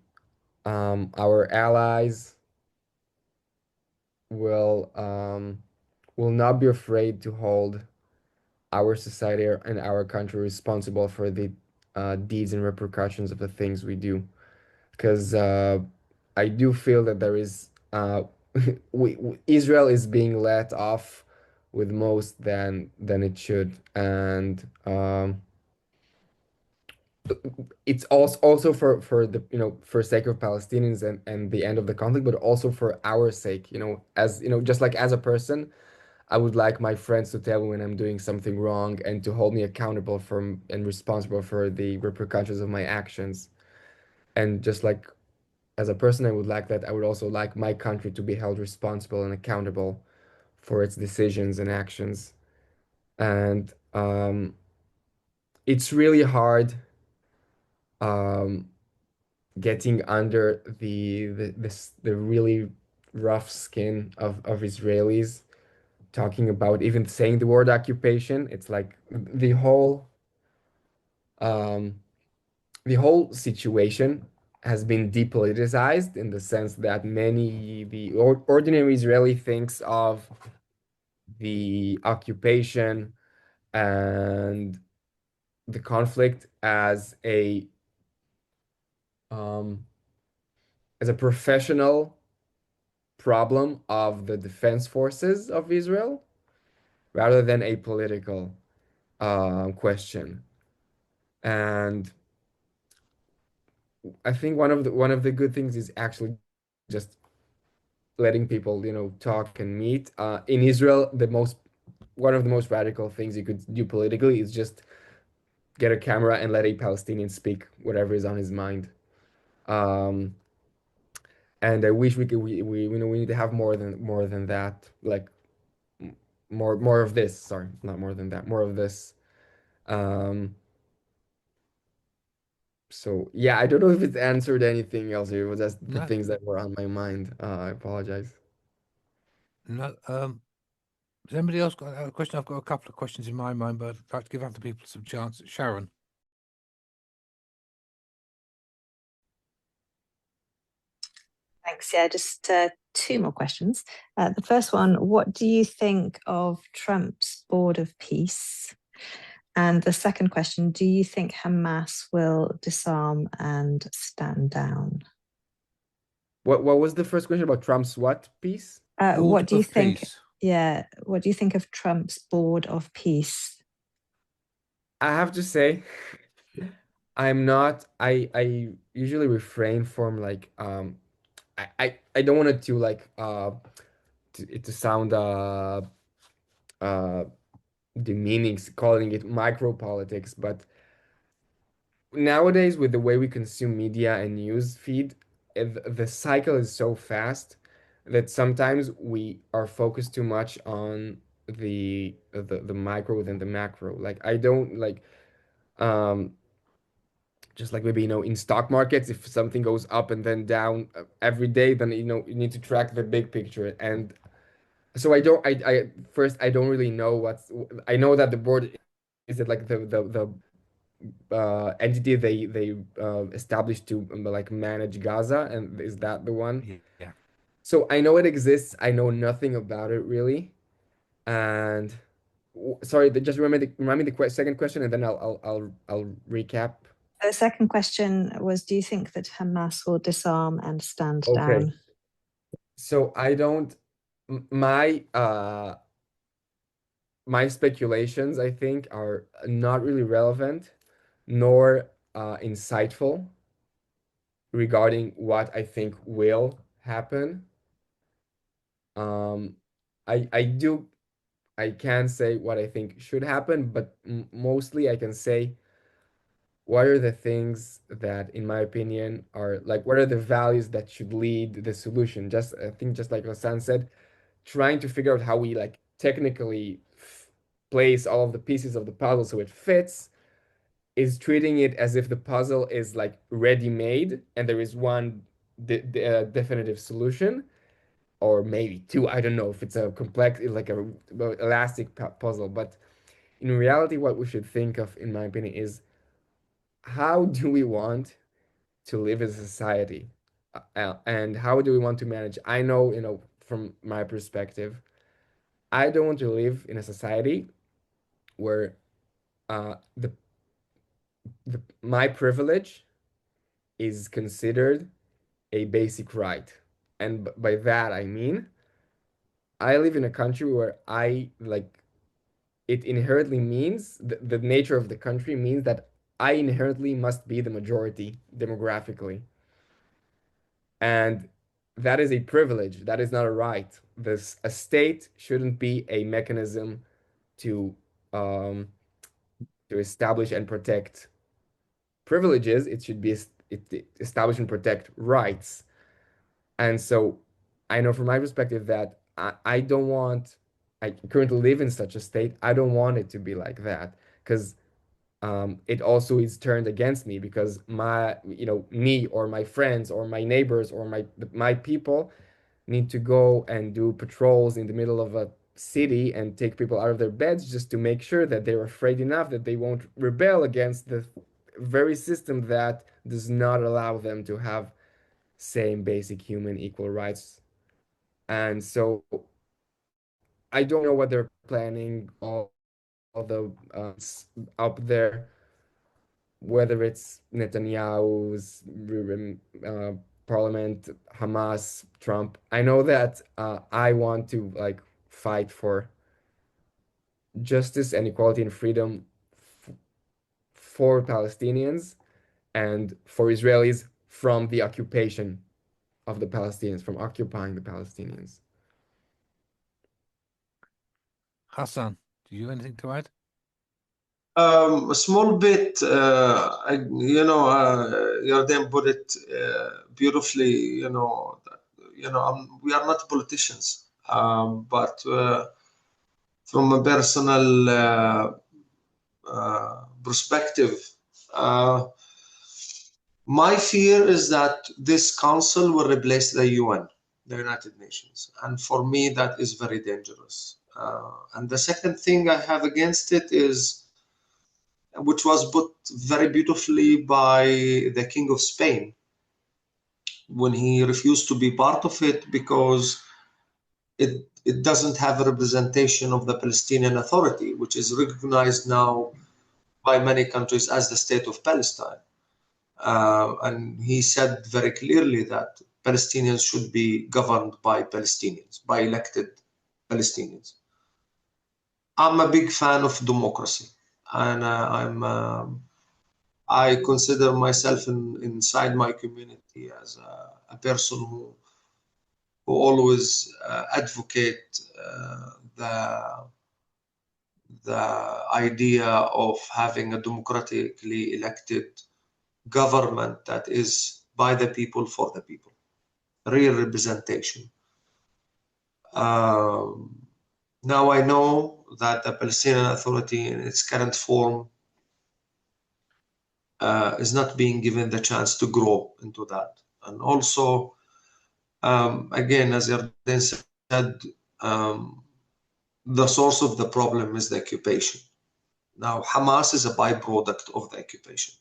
our allies will will not be afraid to hold our society and our country responsible for the deeds and repercussions of the things we do. Because I do feel that there is Israel is being let off with most than it should, and it's also for the, you know, for sake of Palestinians and the end of the conflict, but also for our sake, you know, as you know, just like as a person, I would like my friends to tell me when I'm doing something wrong and to hold me accountable for and responsible for the repercussions of my actions. And just like as a person, I would like that. I would also like my country to be held responsible and accountable for its decisions and actions. And it's really hard um, getting under the really rough skin of Israelis, talking about even saying the word occupation. It's like um, the whole situation has been depoliticized in the sense that the ordinary Israeli thinks of the occupation and the conflict um, as a professional problem of the defense forces of Israel rather than a political question. And I think one of the good things is actually just letting people, you know, talk and meet. In Israel, the most one of the most radical things you could do politically is just get a camera and let a Palestinian speak whatever is on his mind. Um, and I wish we you know, we need to have more than that, like more of this. Sorry, not more than that, more of this. Um, so yeah, I don't know if it answered anything else. It was just the No, things that were on my mind. I apologize. no. Has anybody else got a question? I've got a couple of questions in my mind, but I'd like to give other people some chance. Sharon. Thanks. Yeah, just two more questions. The first one, what do you think of Trump's board of peace? And the second question, do you think Hamas will disarm and stand down? What was the first question about Trump's what piece? What Board do you of think? Peace. Yeah, what do you think of Trump's board of peace? I have to say, I'm not. I usually refrain from like I don't want it to like to sound uh demeaning calling it micro politics, but nowadays with the way we consume media and news feed, the cycle is so fast that sometimes we are focused too much on the micro than the macro. Like I don't like um just like maybe, you know, in stock markets, if something goes up and then down every day, then you know you need to track the big picture. And so I first I don't really know I know that the board is it like the entity they established to like manage Gaza, and is that the one? Yeah. So I know it exists. I know nothing about it really. And sorry, just remind me the second question, and then I'll recap. The second question was, do you think that Hamas will disarm and stand Okay. down? So I don't my my speculations, I think, are not really relevant nor insightful regarding what I think will happen. Um, I do I can say what I think should happen, but mostly I can say what are the things that, in my opinion, are like, what are the values that should lead the solution? Just, I think, just like Hassan said, trying to figure out how we like technically place all of the pieces of the puzzle so it fits, is treating it as if the puzzle is like ready-made and there is one definitive solution, or maybe two. I don't know if it's a complex, like a elastic puzzle, but in reality, what we should think of, in my opinion, is how do we want to live as a society, and how do we want to manage? I know, from my perspective, I don't want to live in a society where my privilege is considered a basic right. And by that, I mean, I live in a country where it inherently means, the nature of the country means that I inherently must be the majority demographically. And that is a privilege. That is not a right. A state shouldn't be a mechanism to um, to establish and protect privileges. It should be establish and protect rights. And so I know from my perspective that I don't want, I currently live in such a state. I don't want it to be like that, because it also is turned against me, because me or my friends or my neighbors or my people need to go and do patrols in the middle of a city and take people out of their beds just to make sure that they're afraid enough that they won't rebel against the very system that does not allow them to have same basic human equal rights. And so I don't know what they're planning, all the up there, whether it's Netanyahu's parliament, Hamas, Trump. I know that I want to like fight for justice and equality and freedom for Palestinians and for Israelis from the occupation of the Palestinians, from occupying the Palestinians. Hassan, do you have anything to add? A small bit, Yarden put it beautifully. We are not politicians, but from a personal perspective, my fear is that this council will replace the UN, the United Nations, and for me that is very dangerous. And the second thing I have against it is, which was put very beautifully by the King of Spain when he refused to be part of it because it doesn't have a representation of the Palestinian Authority, which is recognized now by many countries as the State of Palestine. And he said very clearly that Palestinians should be governed by Palestinians, by elected Palestinians. I'm a big fan of democracy, and I consider myself inside my community as a person who always advocate the idea of having a democratically elected government that is by the people for the people, real representation. Now I know that the Palestinian Authority in its current form is not being given the chance to grow into that. And also, again, as Yarden said, the source of the problem is the occupation. Now, Hamas is a byproduct of the occupation.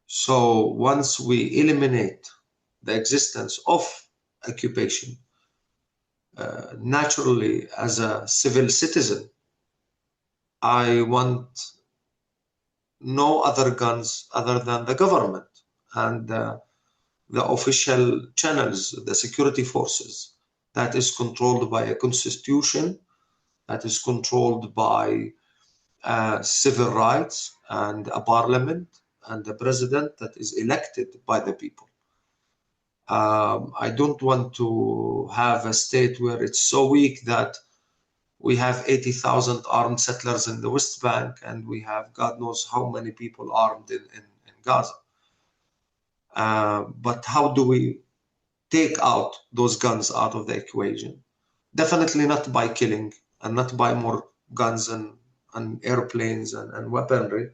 So once we eliminate the existence of occupation, naturally, as a civil citizen, I want no other guns other than the government and the official channels, the security forces, that is controlled by a constitution, that is controlled by civil rights and a parliament and a president that is elected by the people. I don't want to have a state where it's so weak that we have 80,000 armed settlers in the West Bank and we have God knows how many people armed in Gaza. But how do we take out those guns out of the equation? Definitely not by killing and not by more guns and airplanes and weaponry,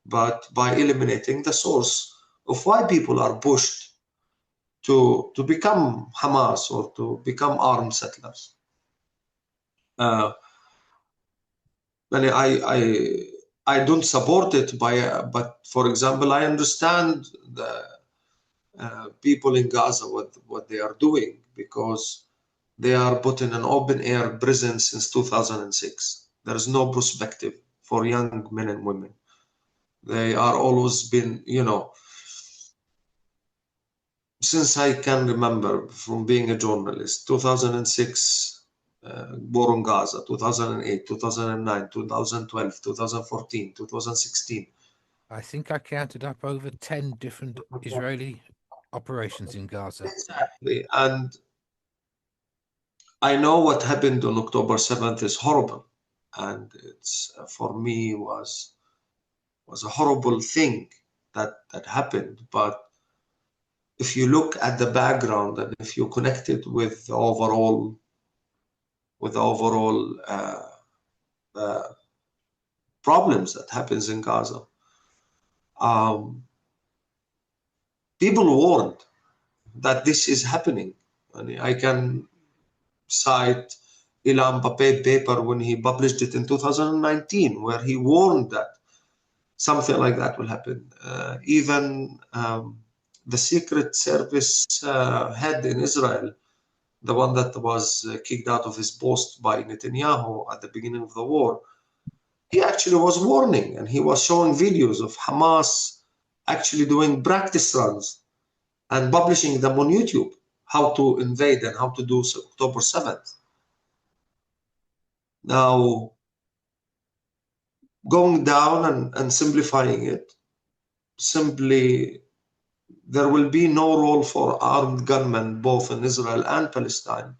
but by eliminating the source of why people are pushed to become Hamas or to become armed settlers. And I don't support it but for example, I understand the people in Gaza what they are doing, because they are put in an open air prison since 2006. There is no perspective for young men and women. They are always been, since I can remember from being a journalist, 2006, war on Gaza, 2008, 2009, 2012, 2014, 2016. I think I counted up over 10 different Israeli operations in Gaza. Exactly. And I know what happened on October 7th is horrible. And it's, for me, was a horrible thing that happened. But if you look at the background and if you connect it with the overall problems that happens in Gaza, people warned that this is happening. And I can cite Ilan Pape's paper when he published it in 2019, where he warned that something like that will happen. Even the Secret Service head in Israel, the one that was kicked out of his post by Netanyahu at the beginning of the war, he actually was warning, and he was showing videos of Hamas actually doing practice runs and publishing them on YouTube, how to invade and how to do October 7th. Now, going down and simplifying it, simply there will be no role for armed gunmen both in Israel and Palestine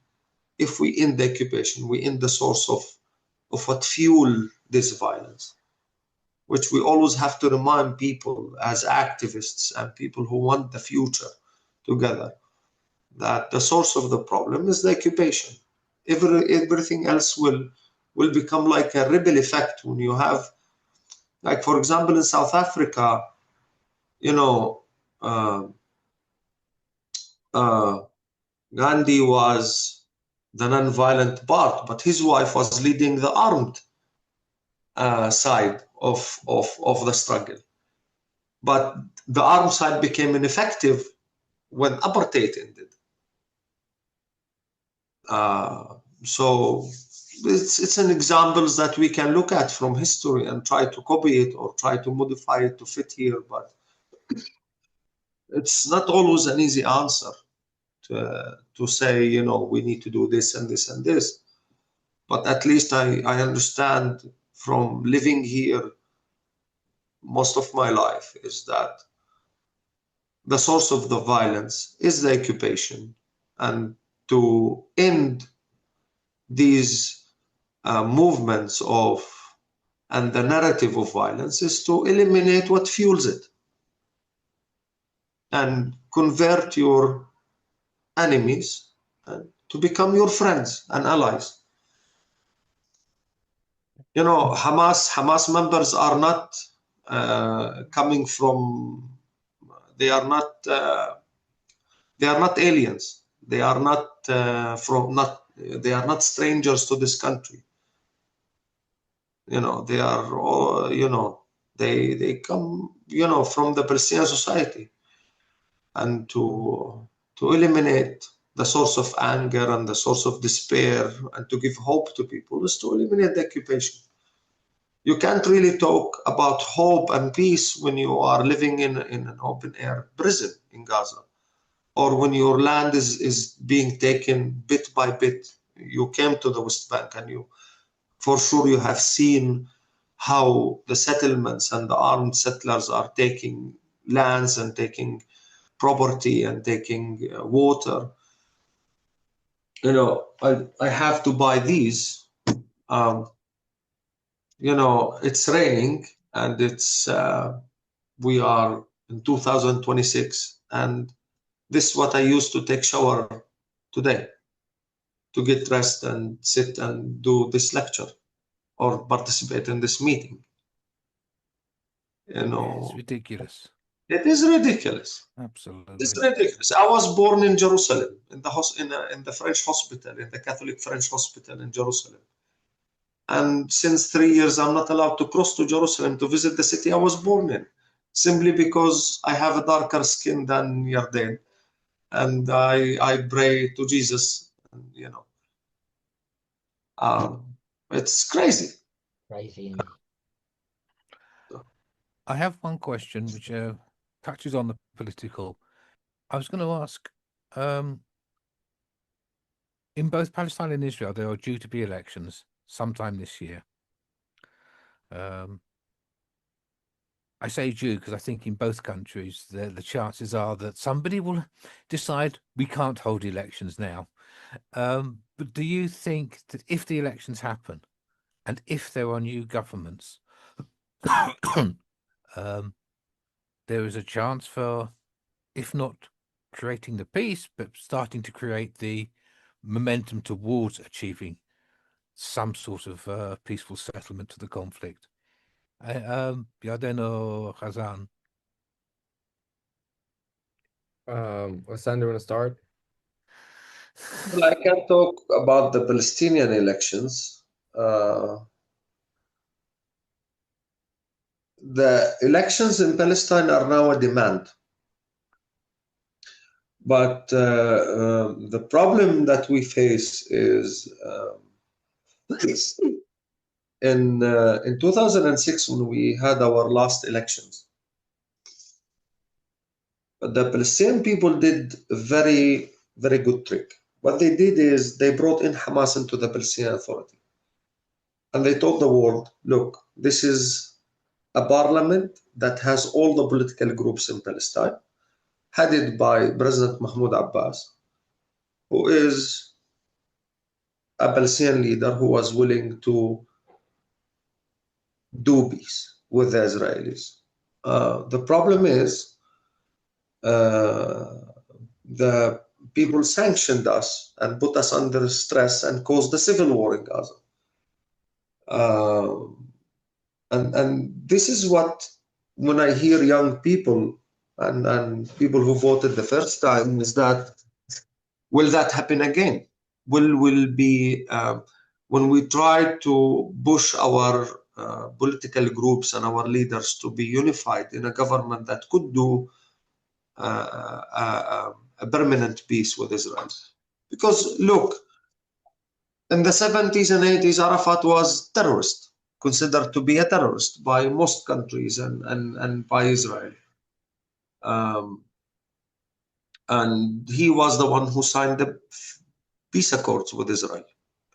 if we end the occupation, we end the source of what fueled this violence, which we always have to remind people as activists and people who want the future together, that the source of the problem is the occupation. Everything else will become like a ripple effect when you have, like, for example, in South Africa, Gandhi was the non-violent part, but his wife was leading the armed side of the struggle. But the armed side became ineffective when apartheid ended. So it's an examples that we can look at from history and try to copy it or try to modify it to fit here, but it's not always an easy answer to say, we need to do this and this and this. But at least I understand from living here most of my life is that the source of the violence is the occupation, and to end these movements and the narrative of violence is to eliminate what fuels it and convert your enemies to become your friends and allies. Hamas members are not coming from, they are not aliens. They are not they are not strangers to this country. They are all, they come, from the Palestinian society, and to eliminate the source of anger and the source of despair and to give hope to people is to eliminate the occupation. You can't really talk about hope and peace when you are living in an open air prison in Gaza, or when your land is being taken bit by bit. You came to the West Bank and for sure you have seen how the settlements and the armed settlers are taking lands and taking property and taking water. You know, I have to buy these. You know, it's raining and it's we are in 2026, and this is what I used to take shower today to get dressed and sit and do this lecture or participate in this meeting. You know, It's ridiculous. it is ridiculous. Absolutely. It's ridiculous. I was born in Jerusalem, in the French hospital, in the Catholic French hospital in Jerusalem. And since 3 years, I'm not allowed to cross to Jerusalem to visit the city I was born in, simply because I have a darker skin than Yarden. And I pray to Jesus, and, you know. It's crazy. Crazy. I have one question which touches on the political. I was going to ask, in both Palestine and Israel, there are due to be elections sometime this year. I say due because I think in both countries, the chances are that somebody will decide we can't hold elections now. But do you think that if the elections happen and if there are new governments, there is a chance for, if not creating the peace, but starting to create the momentum towards achieving some sort of peaceful settlement to the conflict? Yarden or Hazan? Hassan, do you want to start? Well, I can talk about the Palestinian elections. The elections in Palestine are now a demand. But the problem that we face is in 2006, when we had our last elections, the Palestinian people did a very, very good trick. What they did is they brought in Hamas into the Palestinian Authority. And they told the world, look, this is a parliament that has all the political groups in Palestine, headed by President Mahmoud Abbas, who is a Palestinian leader who was willing to do peace with the Israelis. The problem is the people sanctioned us and put us under stress and caused a civil war in Gaza. And this is what, when I hear young people and people who voted the first time, is that, will that happen again? Will be, when we try to push our political groups and our leaders to be unified in a government that could do a permanent peace with Israel. Because look, in the 70s and 80s, Arafat was terrorist, considered to be a terrorist by most countries and by Israel. And he was the one who signed the peace accords with Israel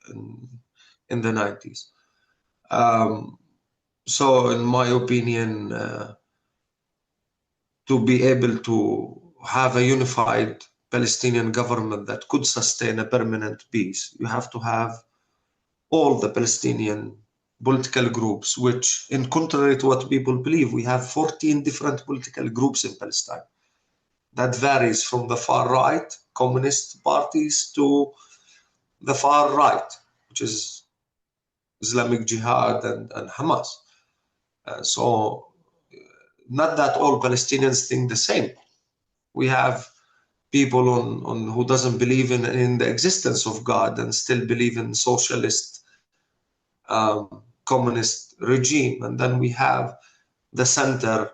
in the 90s. So in my opinion, to be able to have a unified Palestinian government that could sustain a permanent peace, you have to have all the Palestinian political groups, which, in contrary to what people believe, we have 14 different political groups in Palestine. That varies from the far right, communist parties, to the far right, which is Islamic Jihad and Hamas. So not that all Palestinians think the same. We have people on who doesn't believe in the existence of God and still believe in socialist communist regime. And then we have the center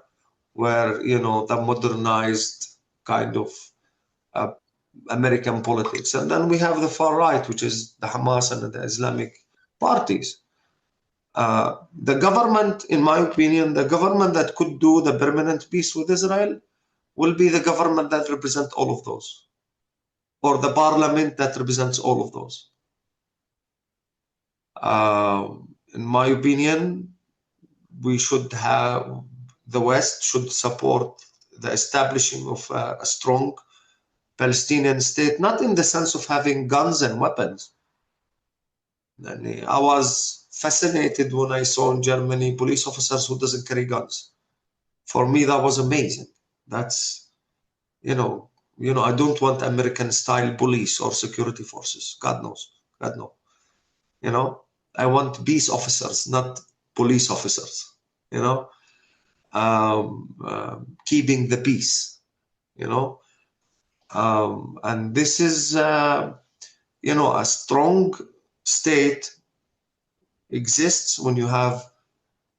where, you know, the modernized kind of American politics. And then we have the far right, which is the Hamas and the Islamic parties. The government, in my opinion, the government that could do the permanent peace with Israel will be the government that represents all of those, or the parliament that represents all of those. In my opinion, we should have, the West should support the establishing of a strong Palestinian state, not in the sense of having guns and weapons. And I was fascinated when I saw in Germany police officers who doesn't carry guns. For me, that was amazing. That's, you know, I don't want American-style police or security forces. God knows, God no. I want peace officers, not police officers. Keeping the peace. And this is, a strong state exists when you have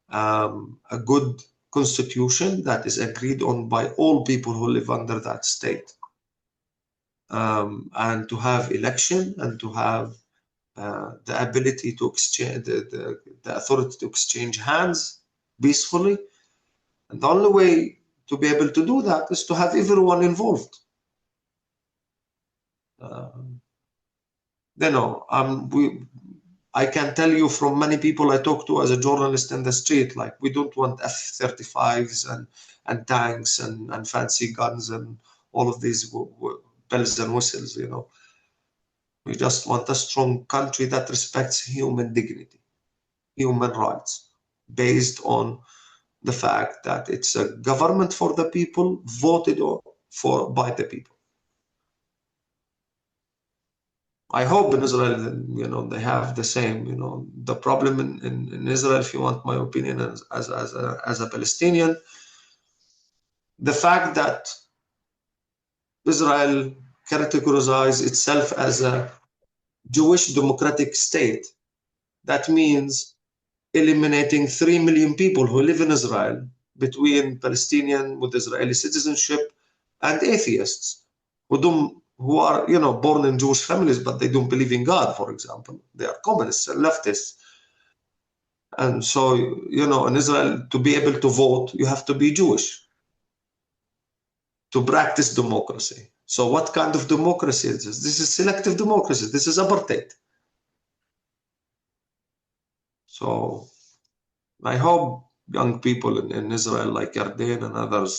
a good constitution that is agreed on by all people who live under that state. And to have election and to have the ability to exchange, the authority to exchange hands peacefully. And the only way to be able to do that is to have everyone involved. I can tell you from many people I talk to as a journalist in the street, like, we don't want F-35s and tanks and fancy guns and all of these bells and whistles, We just want a strong country that respects human dignity, human rights, based on the fact that it's a government for the people, voted for by the people. I hope in Israel, they have the same. The problem in Israel, if you want my opinion as a Palestinian, the fact that Israel categorizes itself as a Jewish democratic state, that means eliminating 3 million people who live in Israel, between Palestinian with Israeli citizenship and atheists who are born in Jewish families, but they don't believe in God, for example. They are communists and leftists. And so, in Israel, to be able to vote, you have to be Jewish to practice democracy. So what kind of democracy is this? This is selective democracy. This is apartheid. So I hope young people in Israel, like Yarden and others,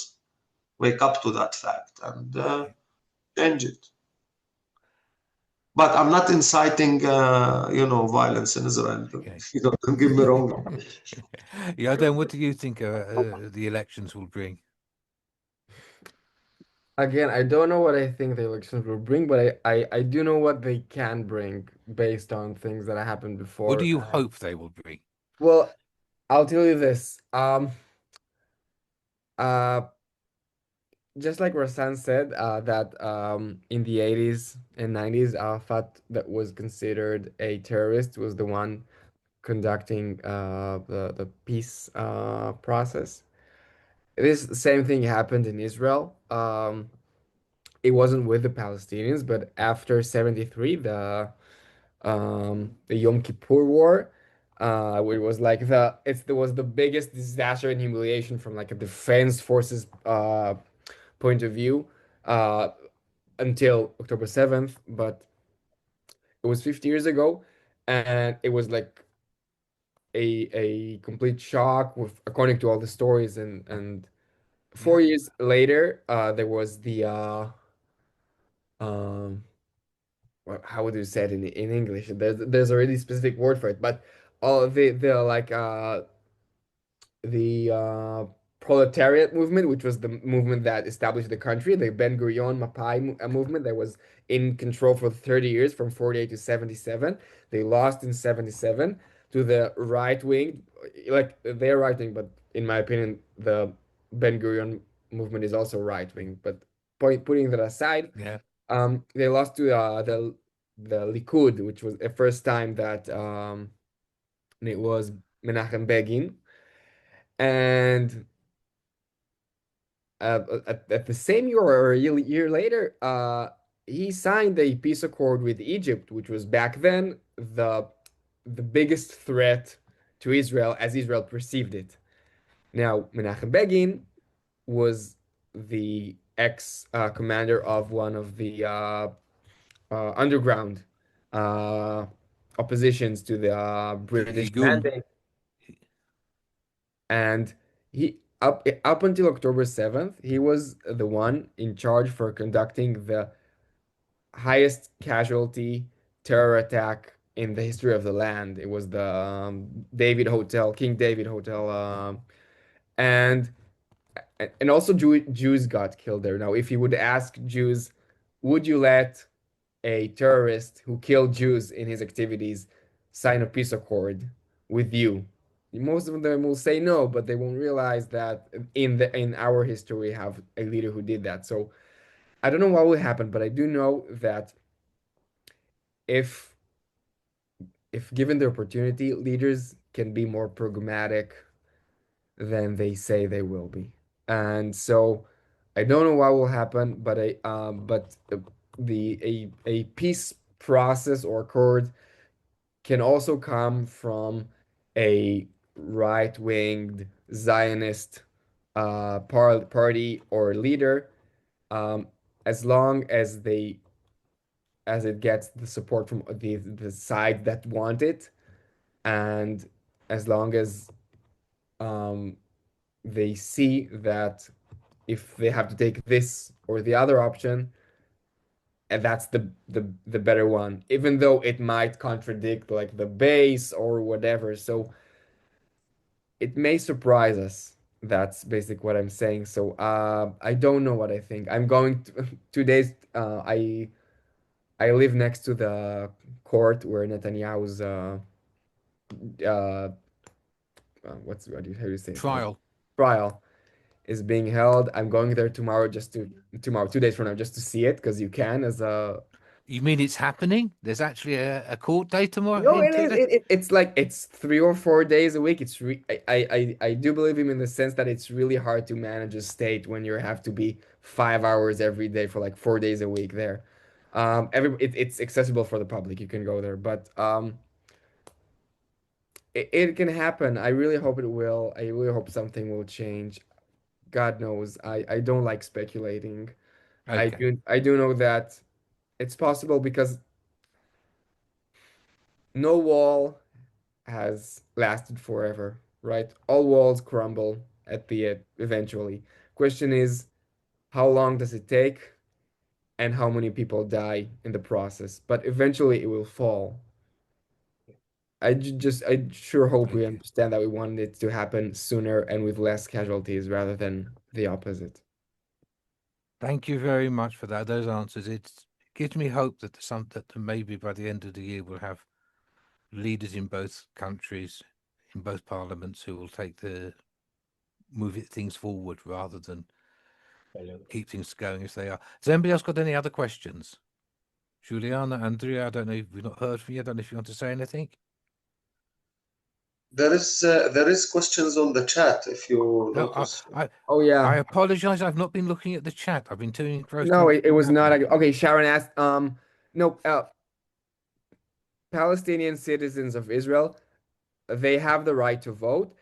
wake up to that fact and change it. But I'm not inciting, violence in Israel. Okay. Don't get me wrong. Then what do you think the elections will bring? Again, I don't know what I think the elections will bring, but I do know what they can bring based on things that happened before. What do you hope they will bring? Well, I'll tell you this. Just like Rasan said, that in the 80s and 90s, Arafat, that was considered a terrorist, was the one conducting the peace process. This same thing happened in Israel. It wasn't with the Palestinians, but after 73, the Yom Kippur War, it was like there was the biggest disaster and humiliation from like a defense forces point of view uh, until October 7th, but it was 50 years ago, and it was like a complete shock with according to all the stories, and 4 years later there was the um how would you say it in English? There's a really specific word for it, but all the like the proletariat movement, which was the movement that established the country, the Ben Gurion Mapai movement that was in control for 30 years from 48 to 77. They lost in 77 to the right wing, like they're right wing, but in my opinion, the Ben Gurion movement is also right wing. But putting that aside, Yeah. they lost to the Likud, which was the first time that it was Menachem Begin. And at the same year or a year later, he signed a peace accord with Egypt, which was back then the biggest threat to Israel as Israel perceived it. Now, Menachem Begin was the ex-commander of one of the underground oppositions to the British Igum. mandate. And up until October 7th, he was the one in charge for conducting the highest casualty terror attack in the history of the land. It was the David Hotel, King David Hotel, and and also Jews got killed there. Now, if you would ask Jews, would you let a terrorist who killed Jews in his activities sign a peace accord with you? Most of them will say no, but they won't realize that in our history we have a leader who did that. So I don't know what will happen, but I do know that if if given the opportunity, leaders can be more pragmatic than they say they will be. And so I don't know what will happen, but a peace process or accord can also come from a right-winged Zionist party or leader, um, as long as they as it gets the support from the side that want it, and as long as um, they see that if they have to take this or the other option, and that's the better one, even though it might contradict like the base or whatever. So it may surprise us. That's basic what I'm saying. So I don't know what I think. I'm going to 2 days. I live next to the court where Netanyahu's uh, how do you say it? Trial. Trial is being held. I'm going there tomorrow, 2 days from now, just to see it because you can as a. You mean it's happening? There's actually a court date tomorrow No, in it is. 2 days? It's like it's 3 or 4 days a week. I do believe him in the sense that it's really hard to manage a state when you have to be 5 hours every day for like 4 days a week there. It's accessible for the public. You can go there, but it can happen. I really hope it will. I really hope something will change. God knows. I don't like speculating. Okay. I do know that it's possible because no wall has lasted forever, right? All walls crumble at the end eventually. Question is, how long does it take and how many people die in the process? But eventually it will fall. I sure hope we Okay. understand that we want it to happen sooner and with less casualties rather than the opposite. Thank you very much for that. Those answers. It gives me hope that that maybe by the end of the year we'll have leaders in both countries, in both parliaments, who will move things forward rather than keep things going as they are. Has anybody else got any other questions? Juliana, Andrea, I don't know if we've not heard from you. I don't know if you want to say anything. There is questions on the chat if you No, notice. Oh yeah. I apologize. I've not been looking at the chat. I've been too engrossed. No, in it was not. happening. Okay, Sharon asked, no, Palestinian citizens of Israel, they have the right to vote.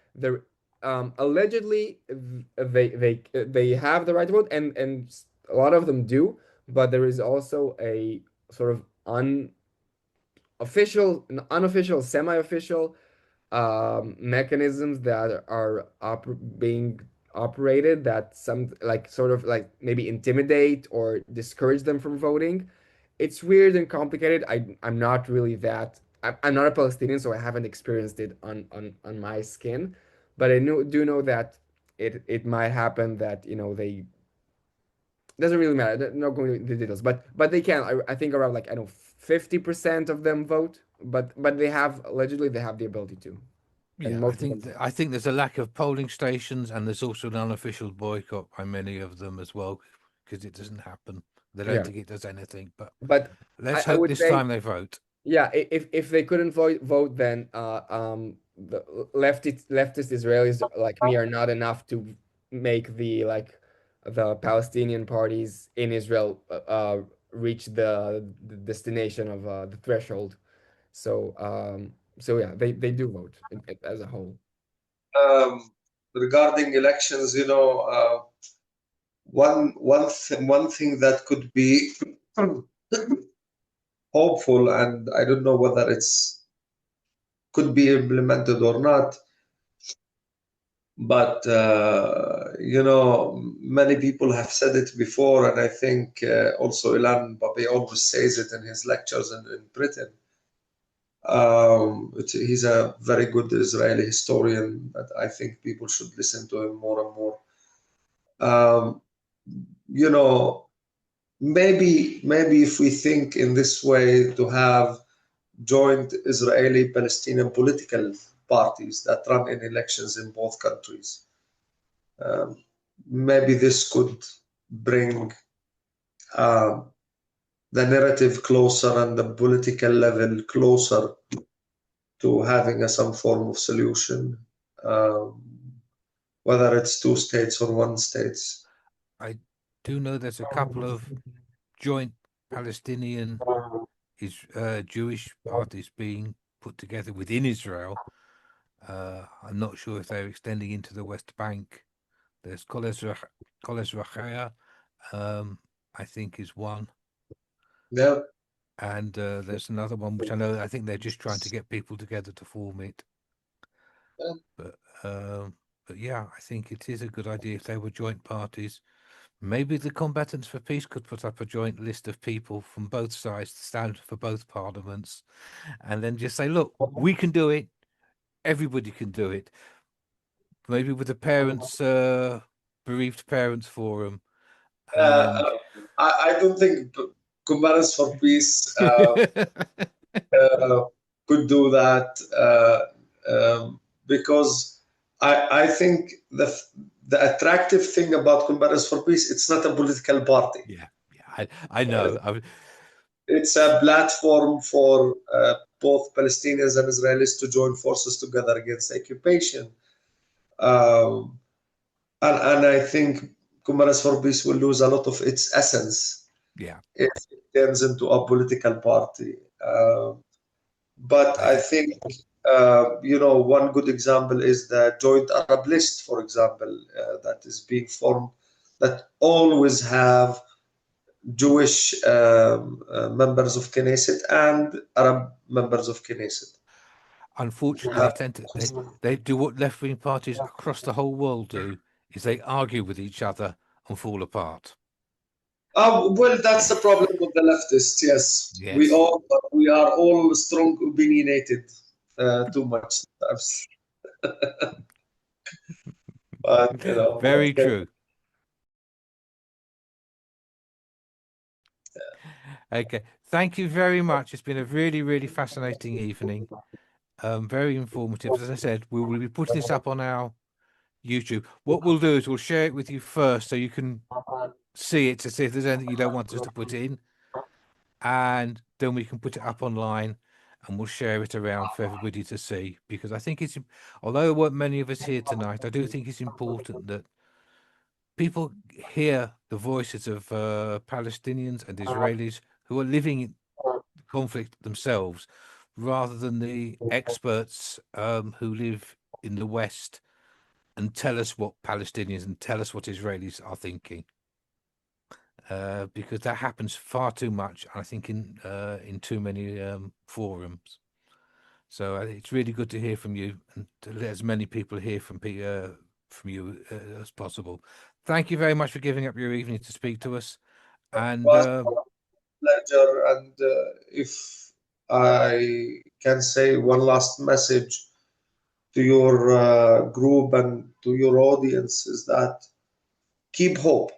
Allegedly, they have the right to vote, and a lot of them do. But there is also a sort of unofficial, semi-official mechanisms that are being operated that some like sort of like maybe intimidate or discourage them from voting. It's weird and complicated. I'm not really that. I'm not a Palestinian, so I haven't experienced it on my skin, but do know that it might happen that they doesn't really matter. They're not going into the details, but they can. I think around like I don't know 50% of them vote, but allegedly they have the ability to, and Yeah, most of them. I think there's a lack of polling stations, and there's also an unofficial boycott by many of them as well, because it doesn't happen. They don't Yeah, think it does anything. But but let's I hope would this say time they vote. yeah. If they couldn't vote, then the leftist Israelis like me are not enough to make the Palestinian parties in Israel reach the destination of the threshold. So yeah, they do vote as a whole. Regarding elections, one thing that could be hopeful, and I don't know whether it's could be implemented or not, But many people have said it before, and I think also Ilan Babi always says it in his lectures in Britain. He's a very good Israeli historian, but I think people should listen to him more and more. Maybe if we think in this way, to have joint Israeli-Palestinian political parties that run in elections in both countries, maybe this could bring the narrative closer and the political level closer to having some form of solution, whether it's 2 states or 1 state. I do know there's a couple of joint Palestinian Jewish parties being put together within Israel. I'm not sure if they're extending into the West Bank. There's Koles Rachaya, I think is one. Yeah. And there's another one which I think they're just trying to get people together to form it. Yeah. But yeah, I think it is a good idea if they were joint parties. Maybe the Combatants for Peace could put up a joint list of people from both sides to stand for both parliaments, and then just say, look, we can do it. Everybody can do it. Maybe with the parents, bereaved parents forum. And I don't think Combatants for Peace could do that because I think the attractive thing about Combatants for Peace, it's not a political party. Yeah, I know. It's a platform for both Palestinians and Israelis to join forces together against occupation. And I think Combatants for Peace will lose a lot of its essence if it turns into a political party. But I think, one good example is the Joint Arab List, for example, that is being formed, that always have Jewish members of Knesset and Arab members of Knesset. Unfortunately, they do what left-wing parties across the whole world do, is they argue with each other and fall apart. Well, that's the problem with the leftists. Yes. We are all strong opinionated too much sometimes. But very true. Okay, thank you very much. It's been a really, really fascinating evening. Very informative. As I said, we will be putting this up on our YouTube. What we'll do is we'll share it with you first so you can see it, to see if there's anything you don't want us to put in, and then we can put it up online and we'll share it around for everybody to see, because I think it's, although there weren't many of us here tonight, I do think it's important that people hear the voices of Palestinians and Israelis who are living in conflict themselves, rather than the experts who live in the West and tell us what Palestinians and tell us what Israelis are thinking, because that happens far too much, I think, in too many forums. So it's really good to hear from you, and to let as many people hear from you as possible. Thank you very much for giving up your evening to speak to us. And pleasure. And if I can say one last message to your group and to your audience, is that keep hope.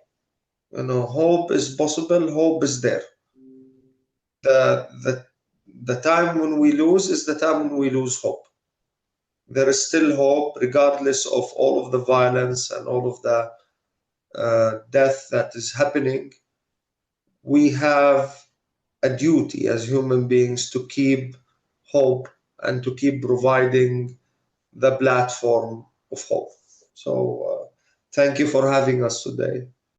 Hope is possible. Hope is there. The time when we lose is the time when we lose hope. There is still hope, regardless of all of the violence and all of the death that is happening. We have a duty as human beings to keep hope and to keep providing the platform of hope. So thank you for having us today.